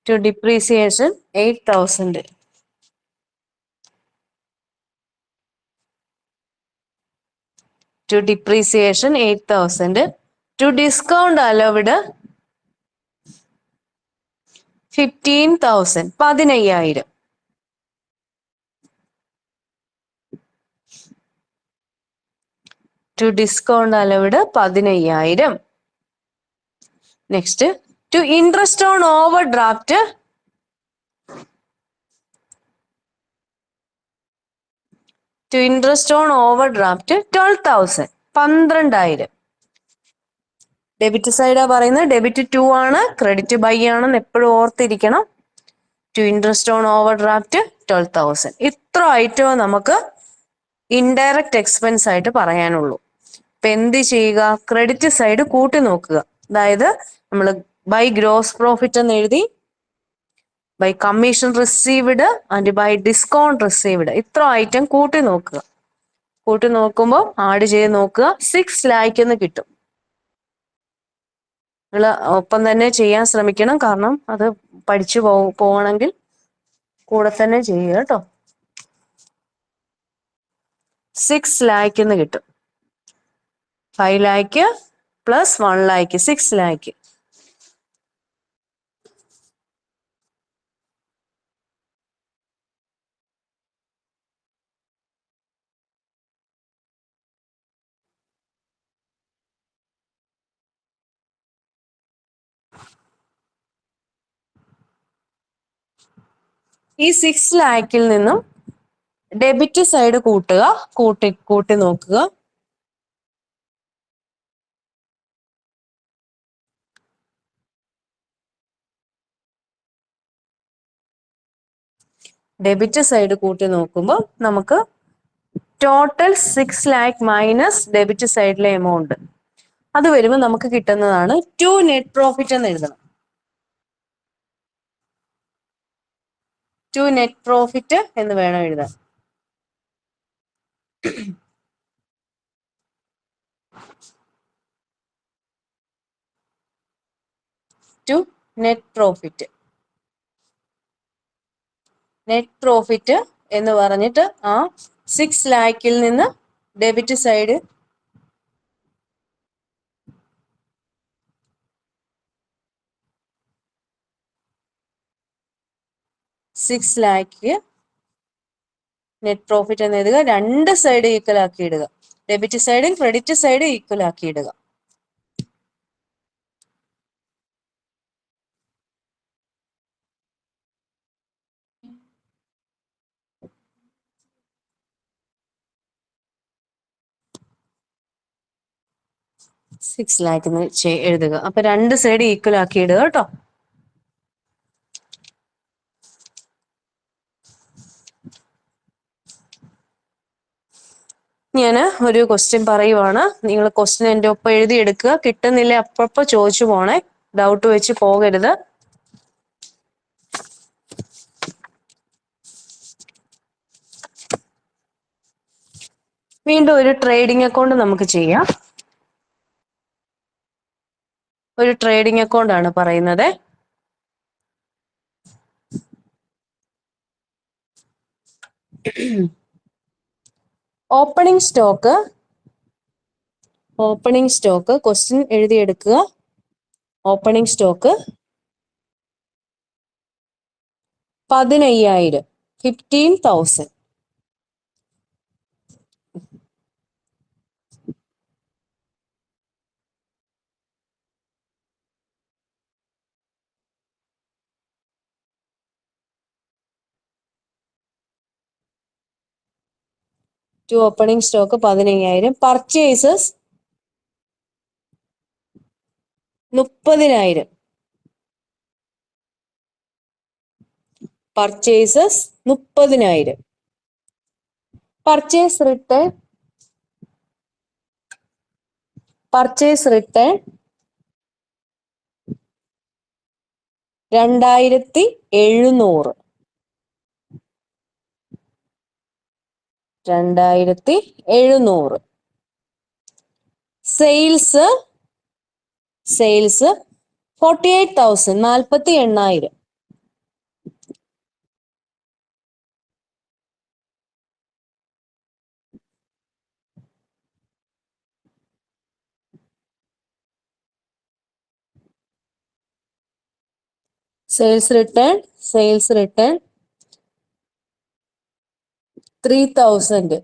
To depreciation 8,000. To depreciation 8,000. To discount allowed 15,000. 15,000. To discount allowed 15,000. Next, to interest on overdraft 12,000. 12,000. Debit സൈഡാ പറയുന്നത്. Debit to ആണ്, credit by ആണെന്ന് എപ്പോഴും ഓർത്തിരിക്കണം. To interest on overdraft 12,000. ഇത്ര item നമുക്ക് indirect expense ആയിട്ട് പറയാനുള്ളൂ. ഇപ്പൊ എന്ത് ചെയ്യുക? ക്രെഡിറ്റ് സൈഡ് കൂട്ടി നോക്കുക. അതായത് നമ്മൾ ബൈ ഗ്രോസ് പ്രോഫിറ്റ് എന്ന് എഴുതി, by commission received and by discount received. ഇത്ര ഐറ്റം കൂട്ടി നോക്കുക. കൂട്ടി നോക്കുമ്പോൾ ആഡ് ചെയ്ത് നോക്കുക. 6 lakhs എന്ന് കിട്ടും. നിങ്ങൾ ഒപ്പം തന്നെ ചെയ്യാൻ ശ്രമിക്കണം, കാരണം അത് പഠിച്ചു പോകണമെങ്കിൽ കൂടെ തന്നെ ചെയ്യുക കേട്ടോ. 6 lakhs എന്ന് കിട്ടും. 5 lakhs plus 1 lakh 6 lakhs. ഈ 6 lakhs നിന്നും ഡെബിറ്റ് സൈഡ് കൂട്ടുക. കൂട്ടി നോക്കുക. ഡെബിറ്റ് സൈഡ് കൂട്ടി നോക്കുമ്പോൾ നമുക്ക് ടോട്ടൽ 6 lakh മൈനസ് ഡെബിറ്റ് സൈഡിലെ എമൗണ്ട്, അത് വരുമ്പോൾ നമുക്ക് കിട്ടുന്നതാണ് ടു നെറ്റ് പ്രോഫിറ്റ് എന്ന് എഴുതണം. ടു നെറ്റ് പ്രോഫിറ്റ് എന്ന് വേണം എഴുതാൻ. To net profit. Net profit എന്ന് പറഞ്ഞിട്ട് ആ 6 lakhs നിന്ന് debit side 6 lakhs net profit എന്ന് എഴുതുക. രണ്ട് സൈഡ് ഈക്വൽ ആക്കി ഇടുക. ഡെബിറ്റ് സൈഡും ക്രെഡിറ്റ് സൈഡും ഈക്വൽ ആക്കി ഇടുക. 6 lakh എന്ന് എഴുതുക. അപ്പൊ രണ്ട് സൈഡ് ഈക്വൽ ആക്കി ഇടുക കേട്ടോ. ഞാൻ ഒരു ക്വസ്റ്റ്യൻ പറയുവാണ്, നിങ്ങൾ ക്വസ്റ്റ്യൻ എൻ്റെ ഒപ്പം എഴുതിയെടുക്കുക. കിട്ടുന്നില്ല അപ്പപ്പോ ചോദിച്ചു പോണേ, ഡൗട്ട് വെച്ച് പോകരുത്. വീണ്ടും ഒരു ട്രേഡിംഗ് അക്കൗണ്ട് നമുക്ക് ചെയ്യാം. ഒരു ട്രേഡിംഗ് അക്കൗണ്ട് ആണ് പറയുന്നത്. ഓപ്പണിംഗ് സ്റ്റോക്ക് ക്വസ്റ്റ്യൻ എഴുതിയെടുക്കുക. Opening stock 15,000, 15,000. To opening stock 15,000. Purchases 30,000. Purchases 30,000. Purchase return 2,700. 2,700. Sales 48,000, 48,000. Sales return 3,000.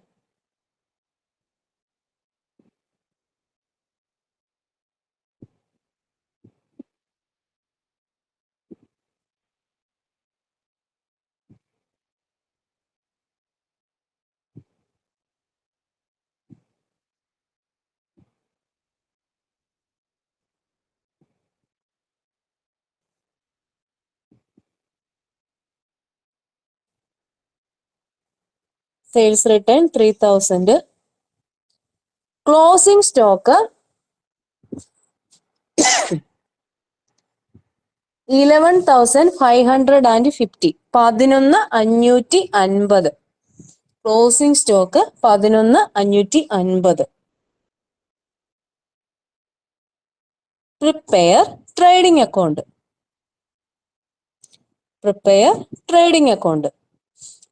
Sales return 3,000. Closing stock 11,550. 11,550. Closing stock 11,550. Prepare trading account.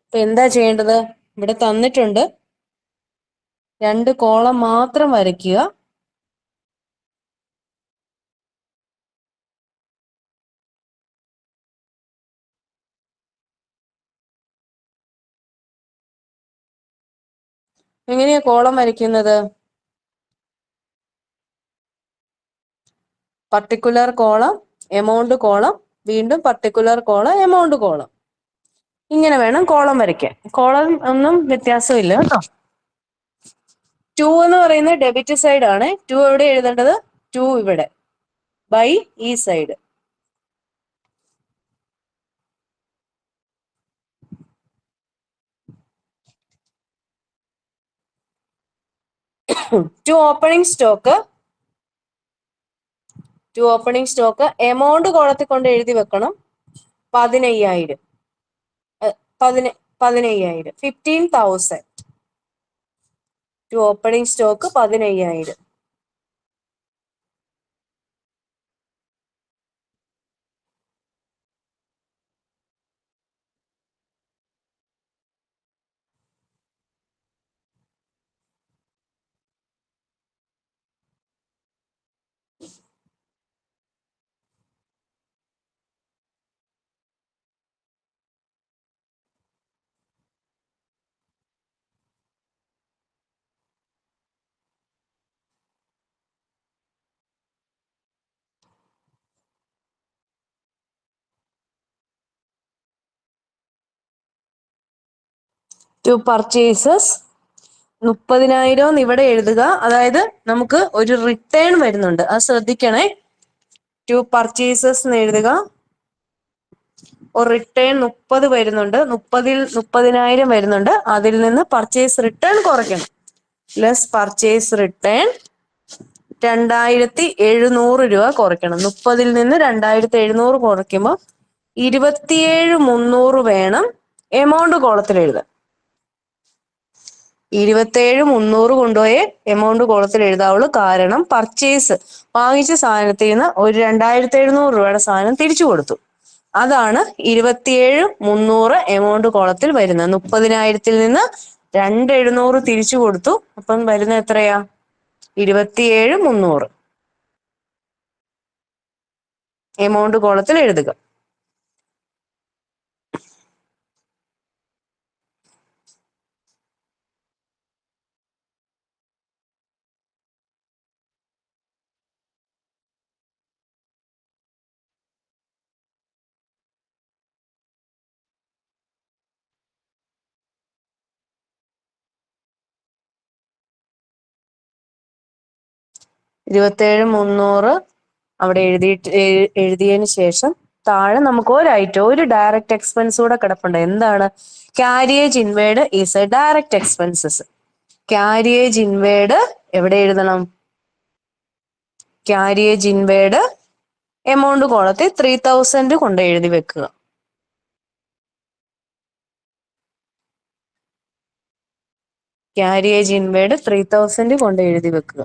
ഇപ്പൊ എന്താ ചെയ്യേണ്ടത്? ഇവിടെ തന്നിട്ടുണ്ട്, 2 കോളം മാത്രം വരയ്ക്കുക. എങ്ങനെയാ കോളം വരയ്ക്കുന്നത്? പർട്ടിക്കുലർ കോളം, എമൗണ്ട് കോളം, വീണ്ടും പർട്ടിക്കുലർ കോളം, എമൗണ്ട് കോളം. ഇങ്ങനെ വേണം കോളം വരയ്ക്കാൻ. കോളം ഒന്നും വ്യത്യാസമില്ല കേട്ടോ. 2 എന്ന് പറയുന്നത് ഡെബിറ്റ് സൈഡ് ആണ്. 2 എവിടെ എഴുതേണ്ടത്? 2 ഇവിടെ, ബൈ ഈ side. To opening stock amount കോളത്തിൽ കൊണ്ട് എഴുതി വെക്കണം. 15,000. 15,000. To opening stock 15,000. To purchases 30,000 ഇവിടെ എഴുതുക. അതായത് നമുക്ക് ഒരു റിട്ടേൺ വരുന്നുണ്ട്, അത് ശ്രദ്ധിക്കണേ. ടു പർച്ചേസസ് എന്ന് എഴുതുക. ഒരു റിട്ടേൺ 30 വരുന്നുണ്ട്, 30,000 വരുന്നുണ്ട്. അതിൽ നിന്ന് പർച്ചേസ് റിട്ടേൺ കുറയ്ക്കണം. ലെസ് പർച്ചേസ് റിട്ടേൺ 2,700 രൂപ കുറയ്ക്കണം. 30-ൽ നിന്ന് 2,700 കുറയ്ക്കുമ്പോൾ 27,300 വേണം എമൗണ്ട് കോളത്തിൽ എഴുതാൻ. 27,300 കൊണ്ടുപോയേ എമൗണ്ട് കോളത്തിൽ എഴുതാവുള്ളൂ. കാരണം പർച്ചേസ് വാങ്ങിച്ച സാധനത്തിൽ നിന്ന് ഒരു 2,700 രൂപയുടെ സാധനം തിരിച്ചു കൊടുത്തു. അതാണ് 27,300 എമൗണ്ട് കോളത്തിൽ വരുന്നത്. 30,000-ൽ നിന്ന് 2,700 തിരിച്ചു കൊടുത്തു. അപ്പം വരുന്ന എത്രയാ? 27,300 എമൗണ്ട് കോളത്തിൽ എഴുതുക. ഇരുപത്തേഴ് 300 അവിടെ എഴുതിയതിന് ശേഷം താഴെ നമുക്ക് ഒരു ഡയറക്റ്റ് എക്സ്പെൻസ് കൂടെ കിടപ്പുണ്ട്. എന്താണ്? Carriage inward is a direct expenses. Carriage inward എവിടെ എഴുതണം? ക്യാരിയേജ് ഇൻവേർഡ് എമൗണ്ട് കോളത്തിൽ 3,000 കൊണ്ട് എഴുതി വെക്കുക. ക്യാരിയേജ് ഇൻവേർഡ് 3,000 കൊണ്ട് എഴുതി വെക്കുക.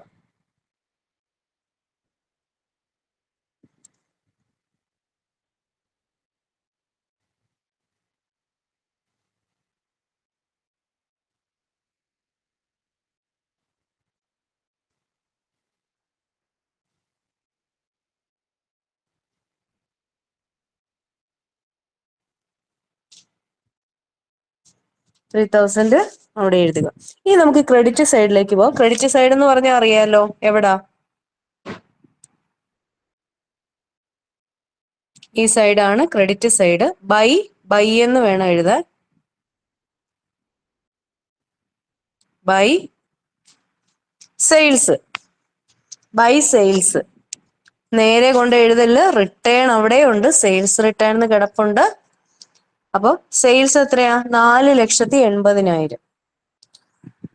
അവിടെ എഴുതുക. ഇനി നമുക്ക് ക്രെഡിറ്റ് സൈഡിലേക്ക് പോകാം. ക്രെഡിറ്റ് സൈഡ് എന്ന് പറഞ്ഞാൽ അറിയാലോ, എവിടാ? ഈ സൈഡാണ് ക്രെഡിറ്റ് സൈഡ്. ബൈ എന്ന് വേണം എഴുതാൻ. By sales. ബൈ സെയിൽസ് നേരെ കൊണ്ട് എഴുതല്. റിട്ടേൺ അവിടെ ഉണ്ട്, സെയിൽസ് റിട്ടേൺ കിടപ്പുണ്ട്. അപ്പൊ സെയിൽസ് എത്രയാ? 4,80,000.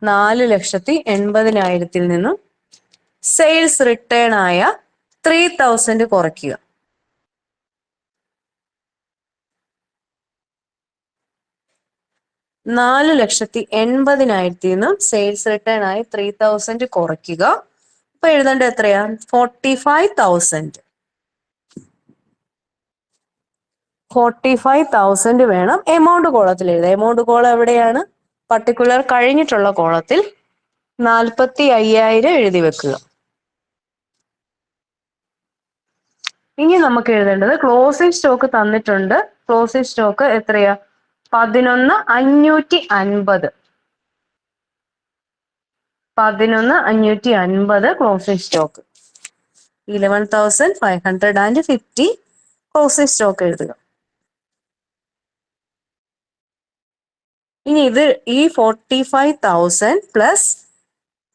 4,80,000-ൽ നിന്നും സെയിൽസ് റിട്ടേൺ ആയ 3,000 കുറയ്ക്കുക. 4,80,000-ൽ നിന്നും സെയിൽസ് റിട്ടേൺ ആയി 3,000 കുറയ്ക്കുക. അപ്പൊ എഴുതേണ്ട എത്രയാ? 45,000. 45,000 വേണം എമൗണ്ട് കോളത്തിൽ എഴുതാം. എമൗണ്ട് കോളം എവിടെയാണ്? പർട്ടിക്കുലർ കഴിഞ്ഞിട്ടുള്ള കോളത്തിൽ 45,000 എഴുതി വെക്കുക. ഇനി നമുക്ക് എഴുതേണ്ടത് ക്ലോസിംഗ് സ്റ്റോക്ക് തന്നിട്ടുണ്ട്. ക്ലോസിംഗ് സ്റ്റോക്ക് എത്രയാ? 11,550. 11,550 ക്ലോസിംഗ് സ്റ്റോക്ക്. 11,550 ക്ലോസിംഗ് സ്റ്റോക്ക് എഴുതുക. ഇനി ഈ 45,000 plus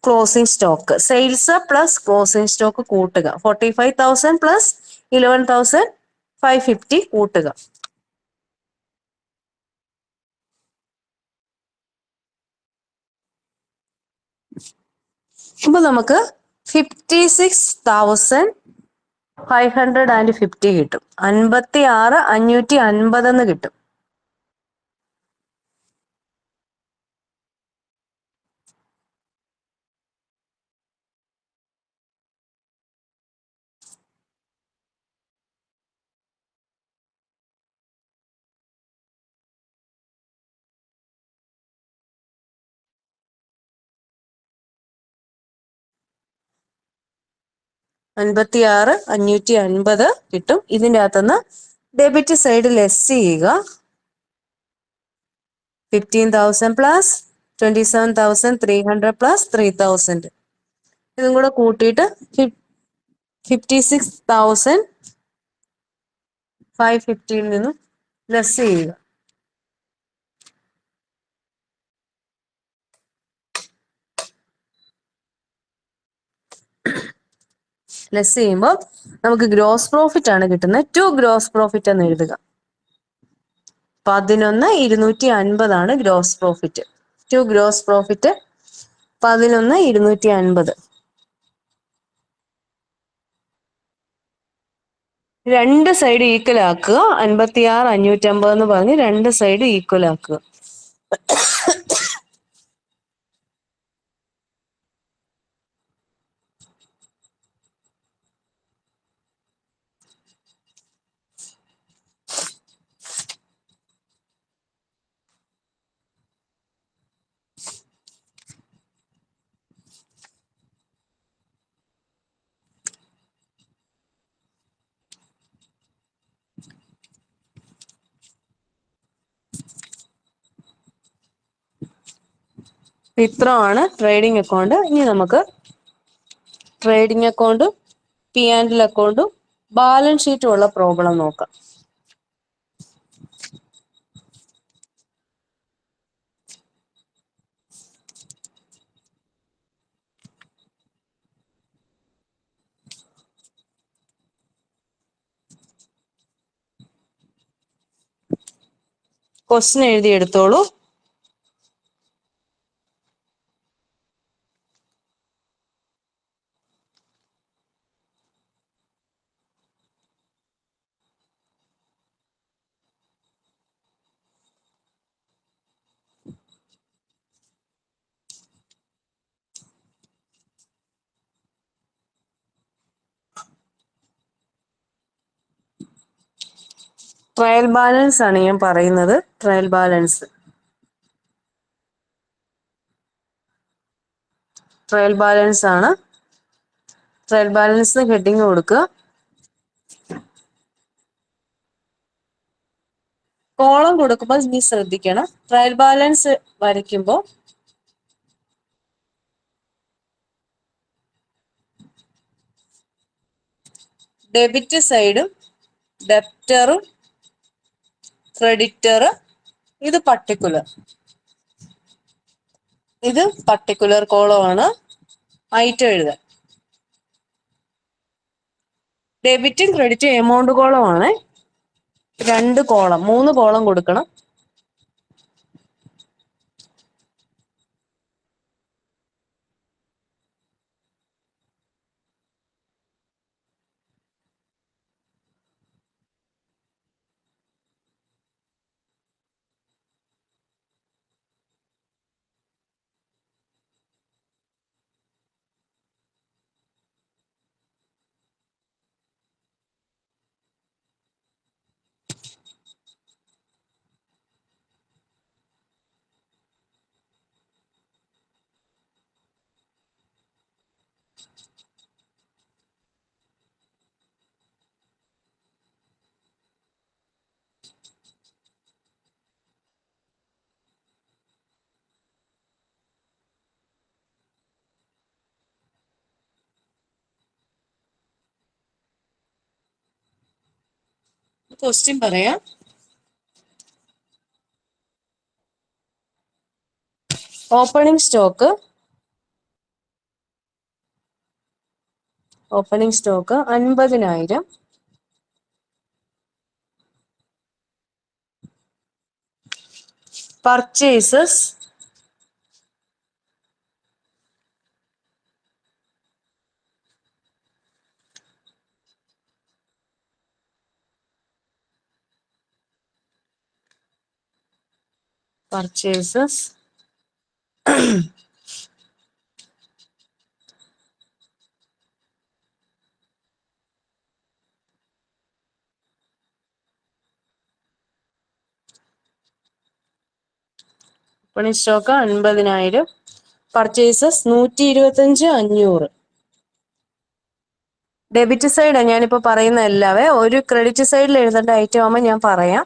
closing stock, sales plus closing stock കൂട്ടുക. 45,000 പ്ലസ് 11,550 കൂട്ടുക. അപ്പൊ നമുക്ക് 56,550 കിട്ടും. 56,550 കിട്ടും. $56,550 കിട്ടും. ഇതിൻ്റെ അകത്തുനിന്ന് ഡെബിറ്റ് സൈഡ് ലെസ് ചെയ്യുക. 15,000 പ്ലസ് 27,300 പ്ലസ് 3,000 ഇതും കൂടെ കൂട്ടിയിട്ട് 56,550 നിന്നും ലെസ് ചെയ്യുക. ലെസ് ചെയ്യുമ്പോൾ നമുക്ക് ഗ്രോസ് പ്രോഫിറ്റ് ആണ് കിട്ടുന്നത്. ടു ഗ്രോസ് പ്രോഫിറ്റ് എന്ന് എഴുതുക. 11,250 gross profit. To gross profit 11,250. രണ്ട് സൈഡ് ഈക്വൽ ആക്കുക. 56,550 എന്ന് പറഞ്ഞ് രണ്ട് സൈഡ് ഈക്വൽ ആക്കുക. ഇത്രയാണ് ട്രേഡിംഗ് അക്കൗണ്ട്. ഇനി നമുക്ക് ട്രേഡിംഗ് അക്കൗണ്ടും P&L അക്കൗണ്ടും ബാലൻസ് ഷീറ്റും ഉള്ള പ്രോബ്ലം നോക്കാം. ക്വസ്റ്റ്യൻ എഴുതിയെടുത്തോളൂ. ട്രയൽ ബാലൻസ് ആണ് ഞാൻ പറയുന്നത്. ട്രയൽ ബാലൻസ് ആണ്. ട്രയൽ ബാലൻസ് ഹെഡിങ് കൊടുക്കുക. കോളം കൊടുക്കുമ്പോൾ നീ ശ്രദ്ധിക്കണം. ട്രയൽ ബാലൻസ് വരയ്ക്കുമ്പോൾ ഡെബിറ്റ് സൈഡും ഡെപ്റ്ററും ക്രെഡിറ്റർ, ഇത് പർട്ടിക്കുലർ കോളമാണ്. ഐറ്റം എഴുതാൻ. ഡെബിറ്റും ക്രെഡിറ്റും എമൗണ്ട് കോളമാണ്. രണ്ട് കോളം, 3 കോളം കൊടുക്കണം. ക്വസ്റ്റ്യൻ പറയാം. Opening stock 50,000. Purchases 50,000. Purchases 125,500. Debit side ഞാനിപ്പോ പറയുന്ന എല്ലാവേ. ഒരു ക്രെഡിറ്റ് സൈഡിൽ എഴുതേണ്ട ഐറ്റം ആവുമ്പോൾ ഞാൻ പറയാം.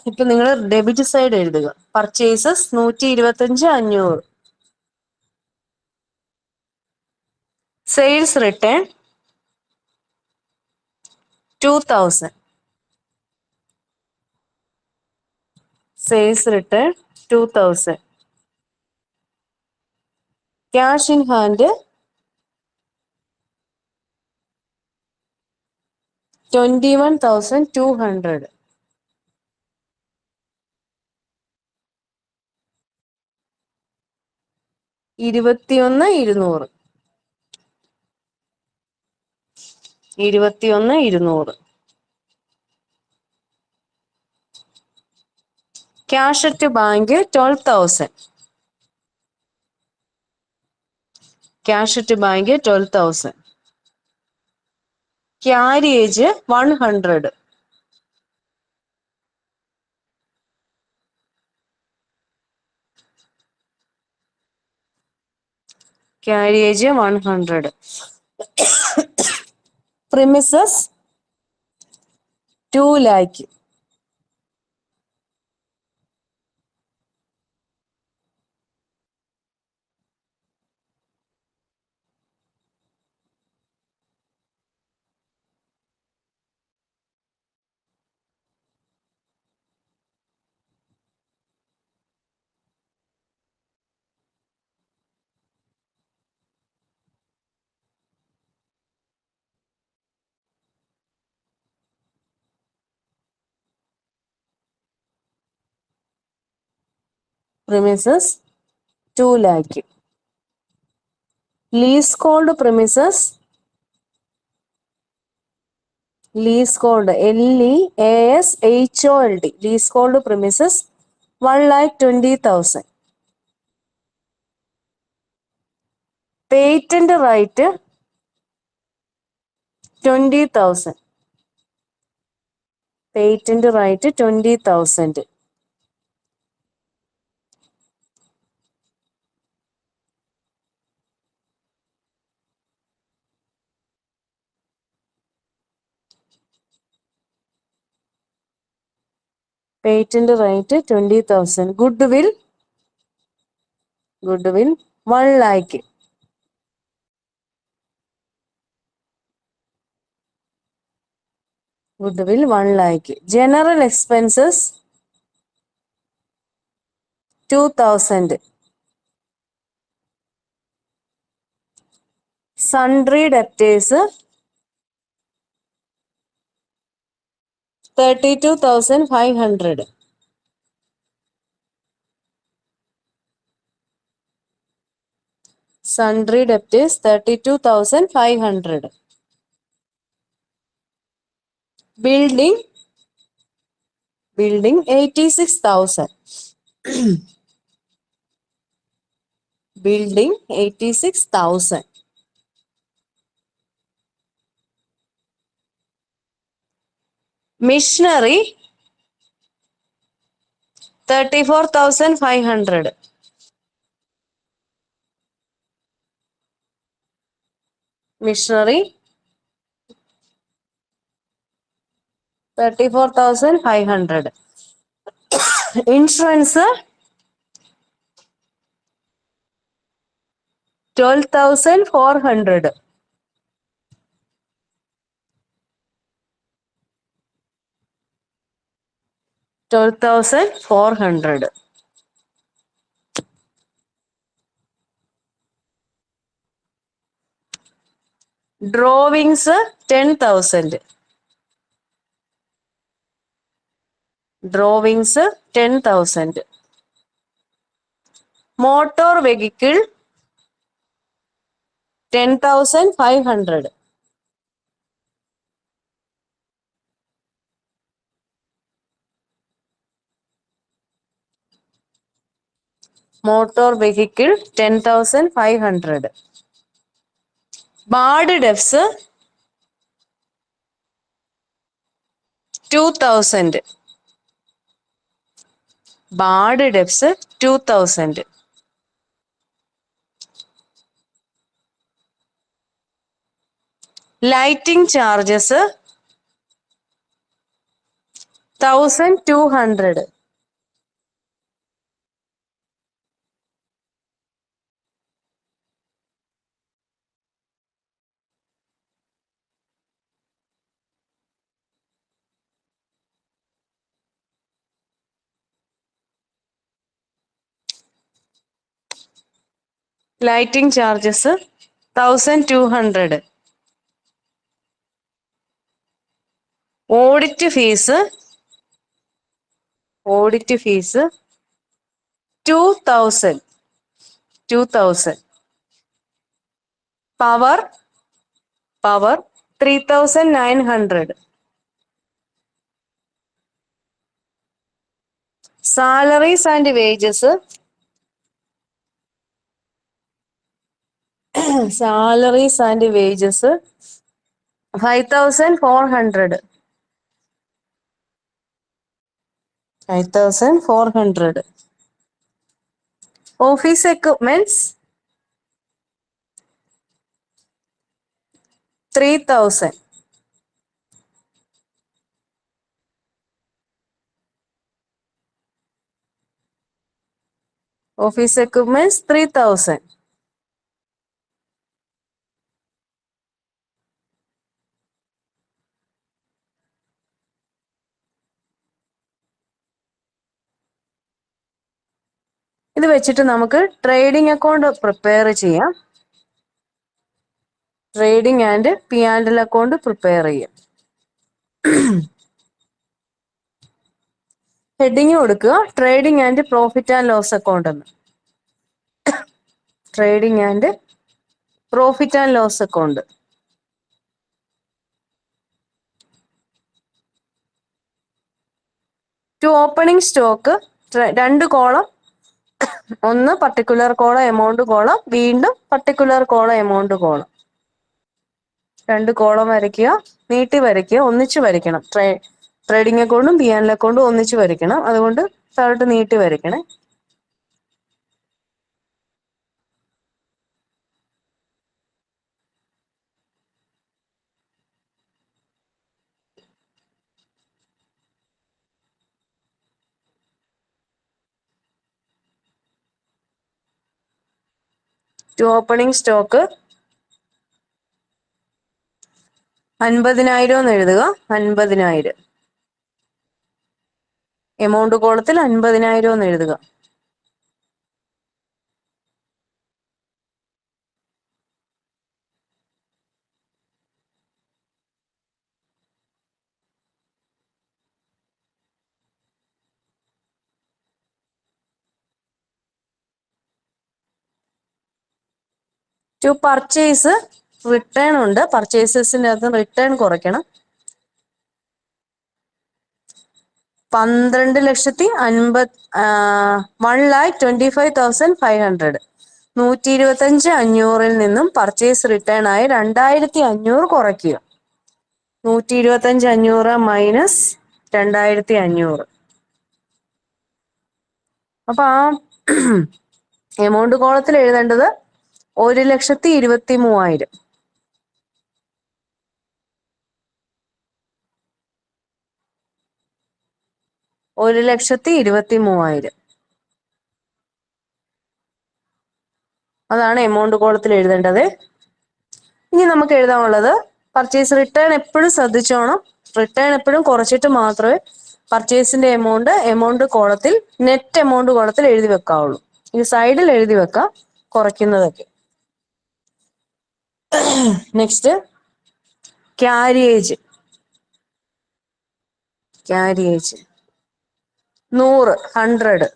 ഇപ്പൊ നിങ്ങൾ ഡെബിറ്റ് സൈഡ് എഴുതുക. Purchases 125,500. Sales return 2,000. Sales return 2,000. Cash in hand 21,200. 21,200. 21,200. Cash at bank 12,000. Cash at bank 12,000. Carriage 100. Carriage 100. Premises 2 lakh. Premises 2 lakh. Leasehold premises. Leasehold LEASHOLD. Leasehold premises 1,20,000. Patent right 20,000. Patent right 20,000. Patent right 20,000. Goodwill 1 lakh. Goodwill 1 lakh. General expenses 2,000. Sundry debtors 32,500. Sundry debtors 32,500. Building 86,000. Building 86,000. Machinery 34,500. Machinery 34,500. Insurance 12,400. $12,400. Drawings 10,000. Drawings 10,000. Motor vehicle 10,500. Motor vehicle 10,500. Bad debts 2,000. Bad debts 2,000. Lighting charges 1,200. Lighting charges 1,200. Audit fees 2000. Power 3900. Salaries and wages 5400. 5400. Office equipments 3000. Office equipments 3000. ഇത് വെച്ചിട്ട് നമുക്ക് trading account prepare ചെയ്യാം. Trading and P&L account prepare ചെയ്യാം. Heading കൊടുക്കുക trading and profit and loss account എന്ന്. Trading and profit and loss account. To opening stock 2 column, ഒന്ന് particular column amount column, വീണ്ടും particular column amount column. 2 column വരയ്ക്കുക, നീട്ടി വരയ്ക്കുക, ഒന്നിച്ച് വരയ്ക്കണം. ട്രേഡിംഗ് അക്കൗണ്ടും P&L അക്കൗണ്ടും ഒന്നിച്ച് വരയ്ക്കണം. അതുകൊണ്ട് താഴോട്ട് നീട്ടി വരയ്ക്കണേ. ടു ഓപ്പണിംഗ് സ്റ്റോക്ക് 50,000 എന്ന് എഴുതുക. 50,000. എമൗണ്ട് കോളത്തിൽ 50,000 എന്ന് എഴുതുക. ടു പർച്ചേസ് റിട്ടേൺ ഉണ്ട്. പർച്ചേസസിന്റെ അകത്ത് റിട്ടേൺ കുറയ്ക്കണം. 1,25,500. 125,500 നിന്നും പർച്ചേസ് റിട്ടേൺ ആയി 2,500 കുറയ്ക്കുക. 125,500 മൈനസ് 2,500. അപ്പൊ ആ എമൗണ്ട് കോളത്തിൽ എഴുതേണ്ടത് 1,23,000. 1,23,000. അതാണ് എമൗണ്ട് കോളത്തിൽ എഴുതേണ്ടത്. ഇനി നമുക്ക് എഴുതാനുള്ളത് പർച്ചേസ് റിട്ടേൺ എപ്പോഴും ശ്രദ്ധിച്ചോണം. റിട്ടേൺ എപ്പോഴും കുറച്ചിട്ട് മാത്രമേ പർച്ചേസിന്റെ എമൗണ്ട് കോളത്തിൽ നെറ്റ് എമൗണ്ട് കോളത്തിൽ എഴുതി വെക്കാവുള്ളൂ. ഈ സൈഡിൽ എഴുതി വെക്കാം കുറയ്ക്കുന്നതൊക്കെ. Next carriage 100.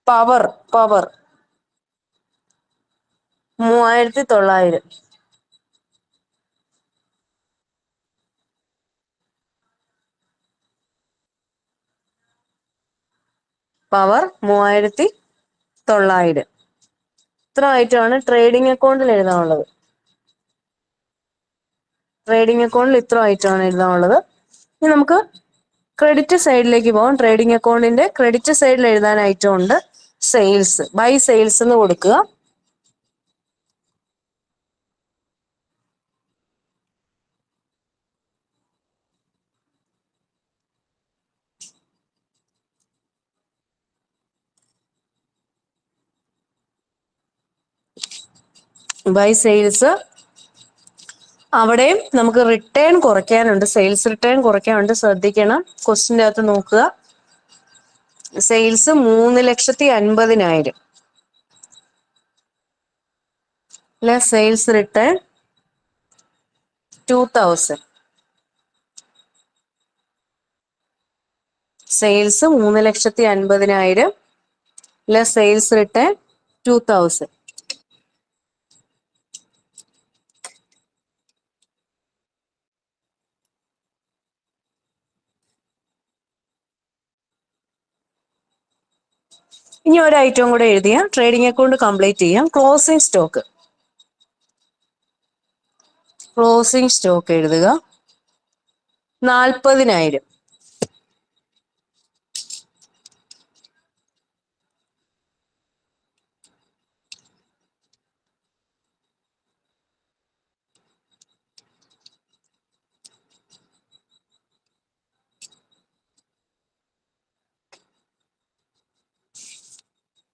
പവർ 3,900. പവർ 3,900. ഇത്ര ആയിട്ടാണ് ട്രേഡിംഗ് അക്കൗണ്ടിൽ എഴുതാനുള്ളത്. ട്രേഡിംഗ് അക്കൗണ്ടിൽ ഇത്ര ആയിട്ടാണ് എഴുതാനുള്ളത്. ഇനി നമുക്ക് ക്രെഡിറ്റ് സൈഡിലേക്ക് പോകാം. ട്രേഡിംഗ് അക്കൗണ്ടിന്റെ ക്രെഡിറ്റ് സൈഡിൽ എഴുതാനായിട്ടുണ്ട് സെയിൽസ്. ബൈ സെയിൽസ് എന്ന് കൊടുക്കുക. By sales. അവിടെയും നമുക്ക് റിട്ടേൺ കുറയ്ക്കാനുണ്ട്. സെയിൽസ് റിട്ടേൺ കുറയ്ക്കാനുണ്ട്. ശ്രദ്ധിക്കണം. ക്വസ്റ്റിന്റെ അകത്ത് നോക്കുക. Sales 3,50,000 sales return 2000. Sales 3,50,000 less sales return 2000. ഇനി ഒരു ഐറ്റം കൂടെ എഴുതിയ ട്രേഡിംഗ് അക്കൗണ്ട് കംപ്ലീറ്റ് ചെയ്യാം. Closing stock. ക്ലോസിംഗ് സ്റ്റോക്ക് എഴുതുക 40,000.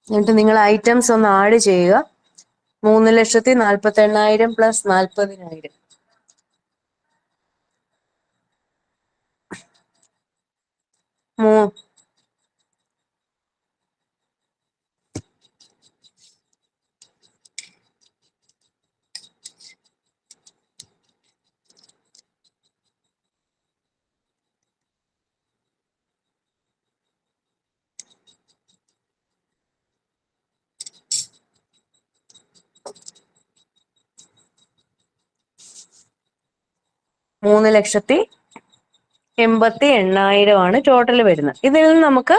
എന്നിട്ട് നിങ്ങൾ ഐറ്റംസ് ഒന്ന് ആഡ് ചെയ്യുക. 3,48,000 പ്ലസ് 40,000. 3,88,000 ആണ് ടോട്ടൽ വരുന്നത്. ഇതിൽ നിന്ന് നമുക്ക്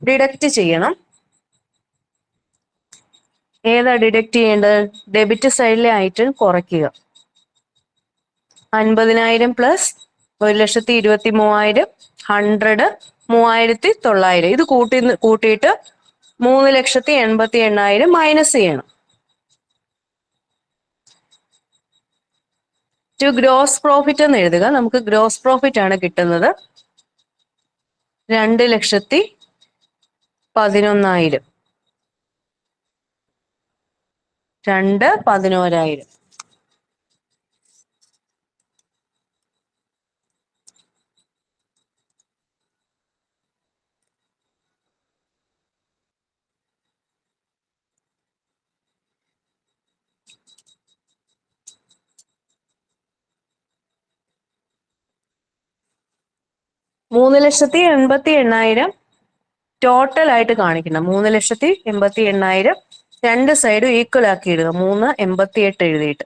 ഡിഡക്റ്റ് ചെയ്യണം. ഏതാ ഡിഡക്റ്റ് ചെയ്യേണ്ടത്? ഡെബിറ്റ് സൈഡിലെ ഐറ്റം കുറയ്ക്കുക. 50,000 പ്ലസ് 1,23,000 100 3,900. ഇത് കൂട്ടിയിട്ട് 3,88,000 മൈനസ് ചെയ്യണം. ടു ഗ്രോസ് പ്രോഫിറ്റ് എന്ന് എഴുതുക. നമുക്ക് ഗ്രോസ് പ്രോഫിറ്റ് ആണ് കിട്ടുന്നത് 2,11,000. 2,11,000. $3,88,000 ടോട്ടൽ ആയിട്ട് കാണിക്കണം. 3,88,000 രണ്ട് സൈഡും ഈക്വൽ ആക്കി ഇടുക. 3,88 എഴുതിയിട്ട്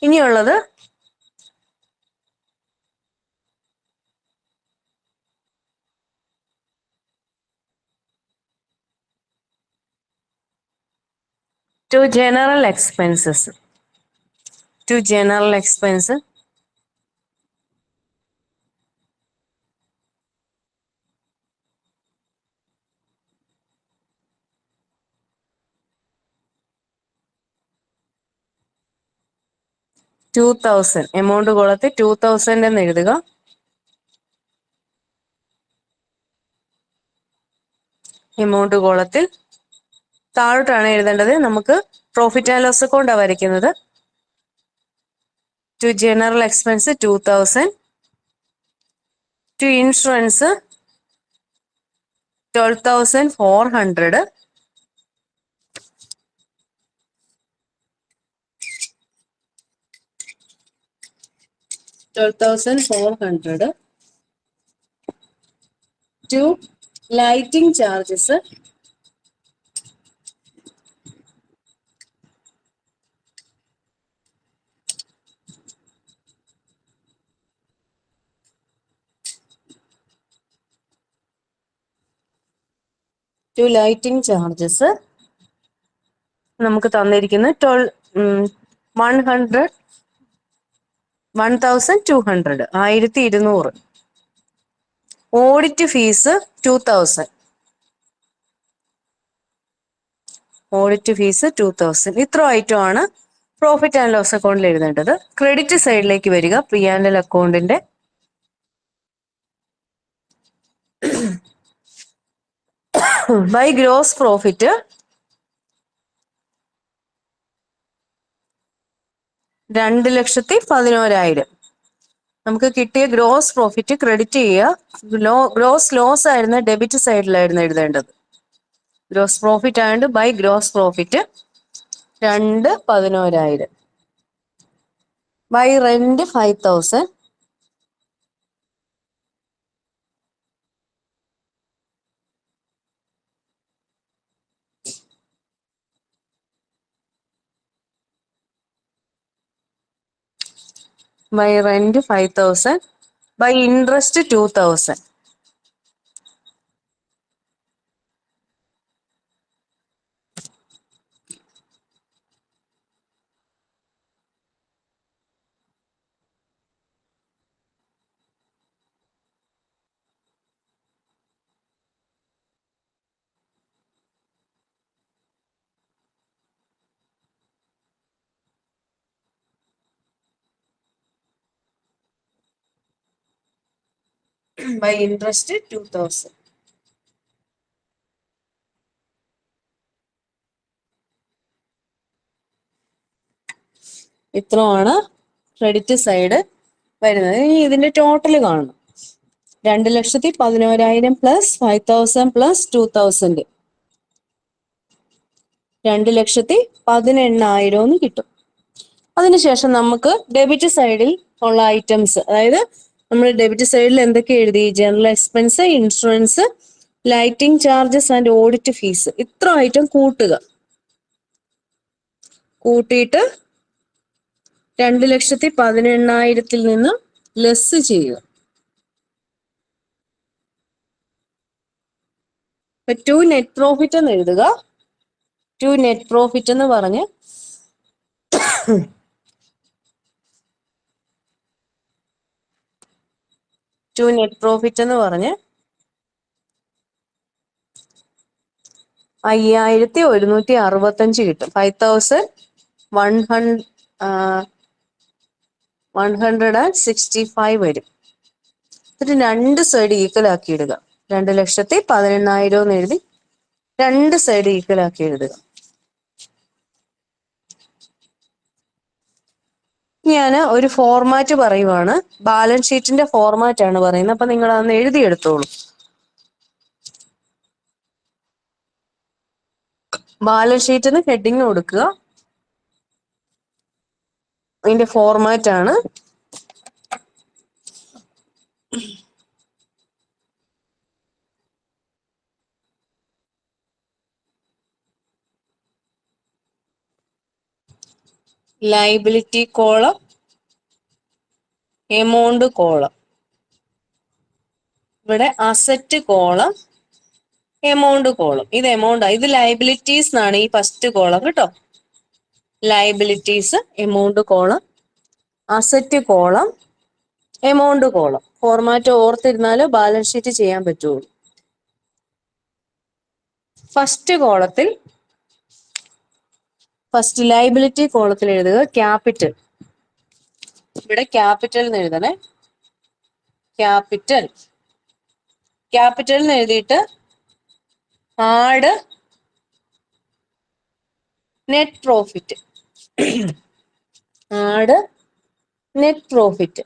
ഇനിയുള്ളത് to general expenses. To general expense $2,000. Amount കോളത്തിൽ 2,000 എന്ന് എഴുതുക. എമൗണ്ട് കോളത്തിൽ താഴോട്ടാണ് എഴുതേണ്ടത്. നമുക്ക് പ്രോഫിറ്റ് ആൻഡ് ലോസ് അക്കൗണ്ടാണ് വരയ്ക്കുന്നത്. To general expense 2,000. To insurance 12,400. To lighting charges 2 lighting charges നമുക്ക് തന്നിരിക്കുന്ന 1,200. 1,200. Audit fees 2,000. Audit fees 2,000. ഇത്ര ഐറ്റം ആണ് പ്രോഫിറ്റ് ആൻഡ് ലോസ് അക്കൗണ്ടിൽ എഴുതേണ്ടത്. ക്രെഡിറ്റ് സൈഡിലേക്ക് വരിക. പി ആൻഡ് എൽ അക്കൗണ്ടിന്റെ ബൈ ഗ്രോസ് പ്രോഫിറ്റ് 2,11,000. നമുക്ക് കിട്ടിയ ഗ്രോസ് പ്രോഫിറ്റ് ക്രെഡിറ്റ് ചെയ്യുക. ഗ്രോസ് ലോസ് ആയിരുന്ന ഡെബിറ്റ് സൈഡിലായിരുന്നു എഴുതേണ്ടത്. ഗ്രോസ് പ്രോഫിറ്റ് ആയതുകൊണ്ട് by gross profit 2,11,000. By rent 5,000. By rent 5,000. By interest 2,000. By interest 2,000. ഇത്രയാണ് ക്രെഡിറ്റ് സൈഡ് വരുന്നത്. ഇനി ഇതിന്റെ ടോട്ടൽ കാണണം. 2,11,000 പ്ലസ് 5,000 പ്ലസ് 2,000 2,18,000 എന്ന് കിട്ടും. അതിനുശേഷം നമുക്ക് ഡെബിറ്റ് സൈഡിൽ ഉള്ള ഐറ്റംസ്, അതായത് നമ്മൾ ഡെബിറ്റ് സൈഡിൽ എന്തൊക്കെ എഴുതി? General expense, insurance, lighting charges and audit fees. ഇത്ര ഐറ്റം കൂട്ടിയിട്ട് 2,18,000 നിന്ന് ലെസ് ചെയ്യുക. ടു നെറ്റ് പ്രോഫിറ്റ് എന്ന് എഴുതുക. ടു നെറ്റ് പ്രോഫിറ്റ് എന്ന് പറഞ്ഞ് ടു നെറ്റ് പ്രോഫിറ്റ് എന്ന് പറഞ്ഞ് 5,165 കിട്ടും. 5,165 വരും. എന്നിട്ട് രണ്ട് സൈഡ് ഈക്വൽ ആക്കി ഇടുക. 2,18,000 എന്ന് എഴുതി രണ്ട് സൈഡ് ഈക്വൽ ആക്കി എഴുതുക. ഞാൻ ഒരു ഫോർമാറ്റ് പറയുവാണ്. ബാലൻസ് ഷീറ്റിന്റെ ഫോർമാറ്റ് ആണ് പറയുന്നത്. അപ്പൊ നിങ്ങൾ അതൊന്ന് എഴുതിയെടുത്തോളൂ. ബാലൻസ് ഷീറ്റിന് ഹെഡിങ് കൊടുക്കുക. അതിന്റെ ഫോർമാറ്റ് ആണ് ലയബിലിറ്റി കോളം, എമൗണ്ട് കോളം. ഇവിടെ അസറ്റ് കോളം, എമൗണ്ട് കോളം. ഇത് എമൗണ്ട്, ഇത് ലയബിലിറ്റീസ് എന്നാണ് ഈ ഫസ്റ്റ് കോളം കേട്ടോ. Liabilities, amount column, asset column, amount column. Format ഓർത്തിരുന്നാലോ ബാലൻസ് ഷീറ്റ് ചെയ്യാൻ പറ്റുള്ളൂ. ഫസ്റ്റ് ലയബിലിറ്റി കോളത്തിൽ എഴുതുക ക്യാപിറ്റൽ. ഇവിടെ ക്യാപിറ്റൽ എന്ന് എഴുതണേ. ക്യാപിറ്റൽ എന്ന് എഴുതിയിട്ട് add net profit. Add net profit.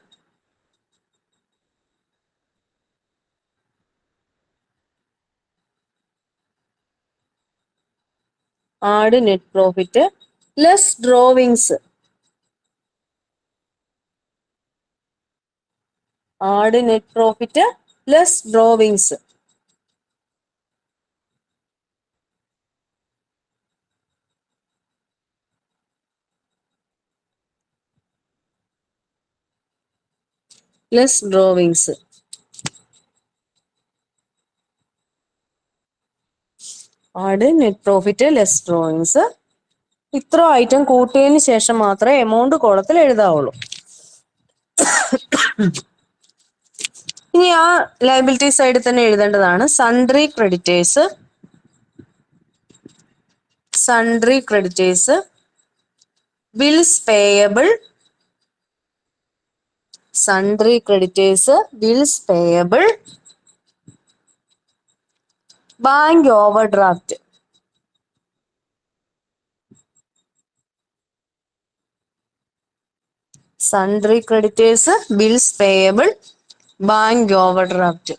Add net profit less drawings. Add net profit less drawings. Less drawings. Add net profit less drawings. ഇത്ര ഐറ്റം കൂട്ടിയതിന് ശേഷം മാത്രമേ എമൗണ്ട് കോളത്തിൽ എഴുതാവുള്ളൂ. ഇനി ആ ലയബിലിറ്റി സൈഡിൽ തന്നെ എഴുതേണ്ടതാണ് sundry creditors. Sundry creditors, bills payable. Sundry creditors, bills payable, bank overdraft. Sundry creditors, bills payable, bank overdraft.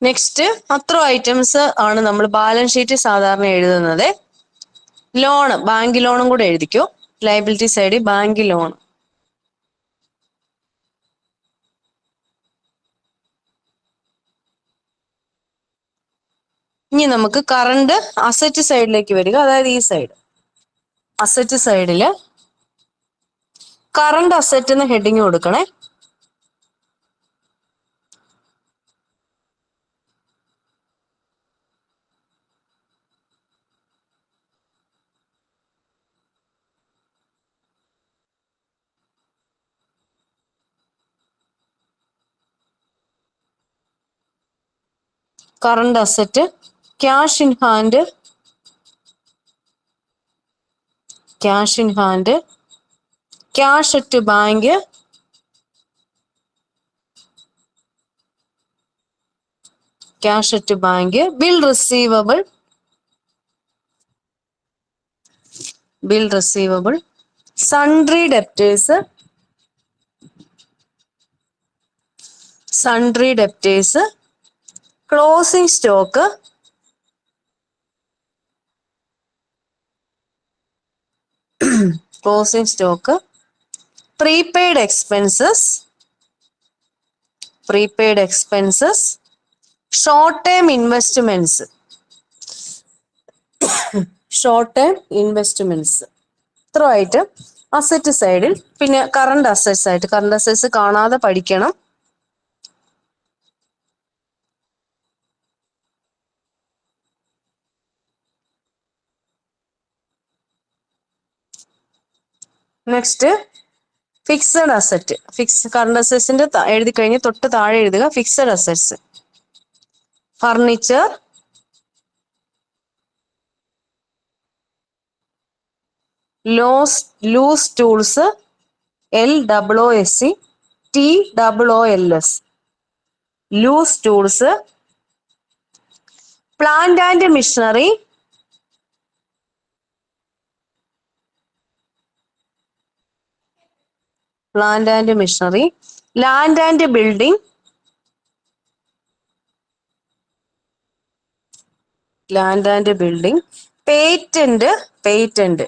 Next അത്ര ഐറ്റംസ് ആണ് നമ്മൾ ബാലൻസ് ഷീറ്റ് സാധാരണ എഴുതുന്നത്. ലോണ്, ബാങ്ക് ലോണും കൂടെ എഴുതിക്കോ. ലയബിലിറ്റി സൈഡിൽ ബാങ്ക് ലോൺ. ഇനി നമുക്ക് കറണ്ട് അസറ്റ് സൈഡിലേക്ക് വരിക, അതായത് ഈ സൈഡ്. അസറ്റ് സൈഡില് കറണ്ട് അസറ്റ് എന്ന് ഹെഡിങ് കൊടുക്കണേ. Current asset, cash in hand, cash in hand, cash at bank, cash at bank, bill receivable, bill receivable, sundry debtors, sundry debtors, closing stock, closing stock, prepaid expenses, prepaid expenses, short term investments, short term investments. ഇത്രയായിട്ട് asset സൈഡിൽ. പിന്നെ current assets ആയിട്ട്, current assets കാണാതെ പഠിക്കണം. Next fixed asset. Current അസറ്റ്സിന്റെ എഴുതി കഴിഞ്ഞ് തൊട്ട് താഴെ എഴുതുക fixed assets. Furniture, loose tools, LOOSE, TOOLS, loose tools. Plant and machinery, plant and machinery, land and building, land and building, patent, patent,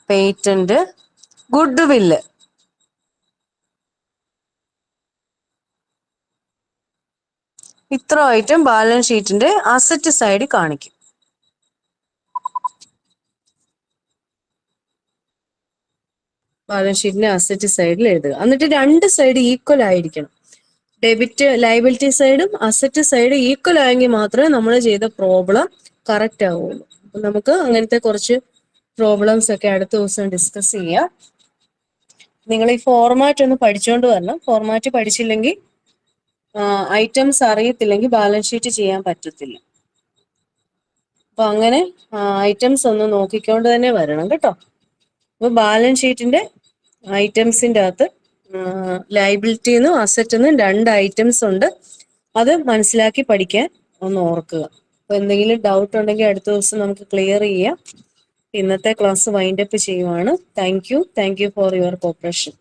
patent, goodwill. ഇത്ര item balance ഷീറ്റിന്റെ asset സൈഡിൽ കാണിക്കും. ബാലൻസ് ഷീറ്റിന്റെ അസറ്റ് സൈഡിൽ എഴുതുക. എന്നിട്ട് രണ്ട് side equal ആയിരിക്കണം. ഡെബിറ്റ് ലയബിലിറ്റി സൈഡും അസറ്റ് സൈഡും ഈക്വൽ ആയെങ്കിൽ മാത്രമേ നമ്മൾ ചെയ്ത പ്രോബ്ലം കറക്റ്റ് ആവുള്ളൂ. അപ്പൊ നമുക്ക് അങ്ങനത്തെ കുറച്ച് പ്രോബ്ലംസ് ഒക്കെ അടുത്ത ദിവസം ഡിസ്കസ് ചെയ്യാം. നിങ്ങൾ ഈ ഫോർമാറ്റ് ഒന്ന് പഠിച്ചുകൊണ്ട് വരണം. ഫോർമാറ്റ് പഠിച്ചില്ലെങ്കിൽ, ഐറ്റംസ് അറിയത്തില്ലെങ്കിൽ ബാലൻസ് ഷീറ്റ് ചെയ്യാൻ പറ്റത്തില്ല. അപ്പൊ അങ്ങനെ ഐറ്റംസ് ഒന്ന് നോക്കിക്കൊണ്ട് തന്നെ വരണം കേട്ടോ. അപ്പൊ ബാലൻസ് ഷീറ്റിന്റെ ഐറ്റംസിന്റെ അകത്ത് ലയബിലിറ്റിന്നും അസറ്റിന്നും രണ്ട് ഐറ്റംസ് ഉണ്ട്. അത് മനസ്സിലാക്കി പഠിക്കാൻ ഒന്ന് ഓർക്കുക. അപ്പൊ എന്തെങ്കിലും ഡൗട്ട് ഉണ്ടെങ്കിൽ അടുത്ത ദിവസം നമുക്ക് ക്ലിയർ ചെയ്യാം. ഇന്നത്തെ ക്ലാസ് വൈൻഡ് അപ്പ് ചെയ്യുവാണ്. Thank you for your corporation.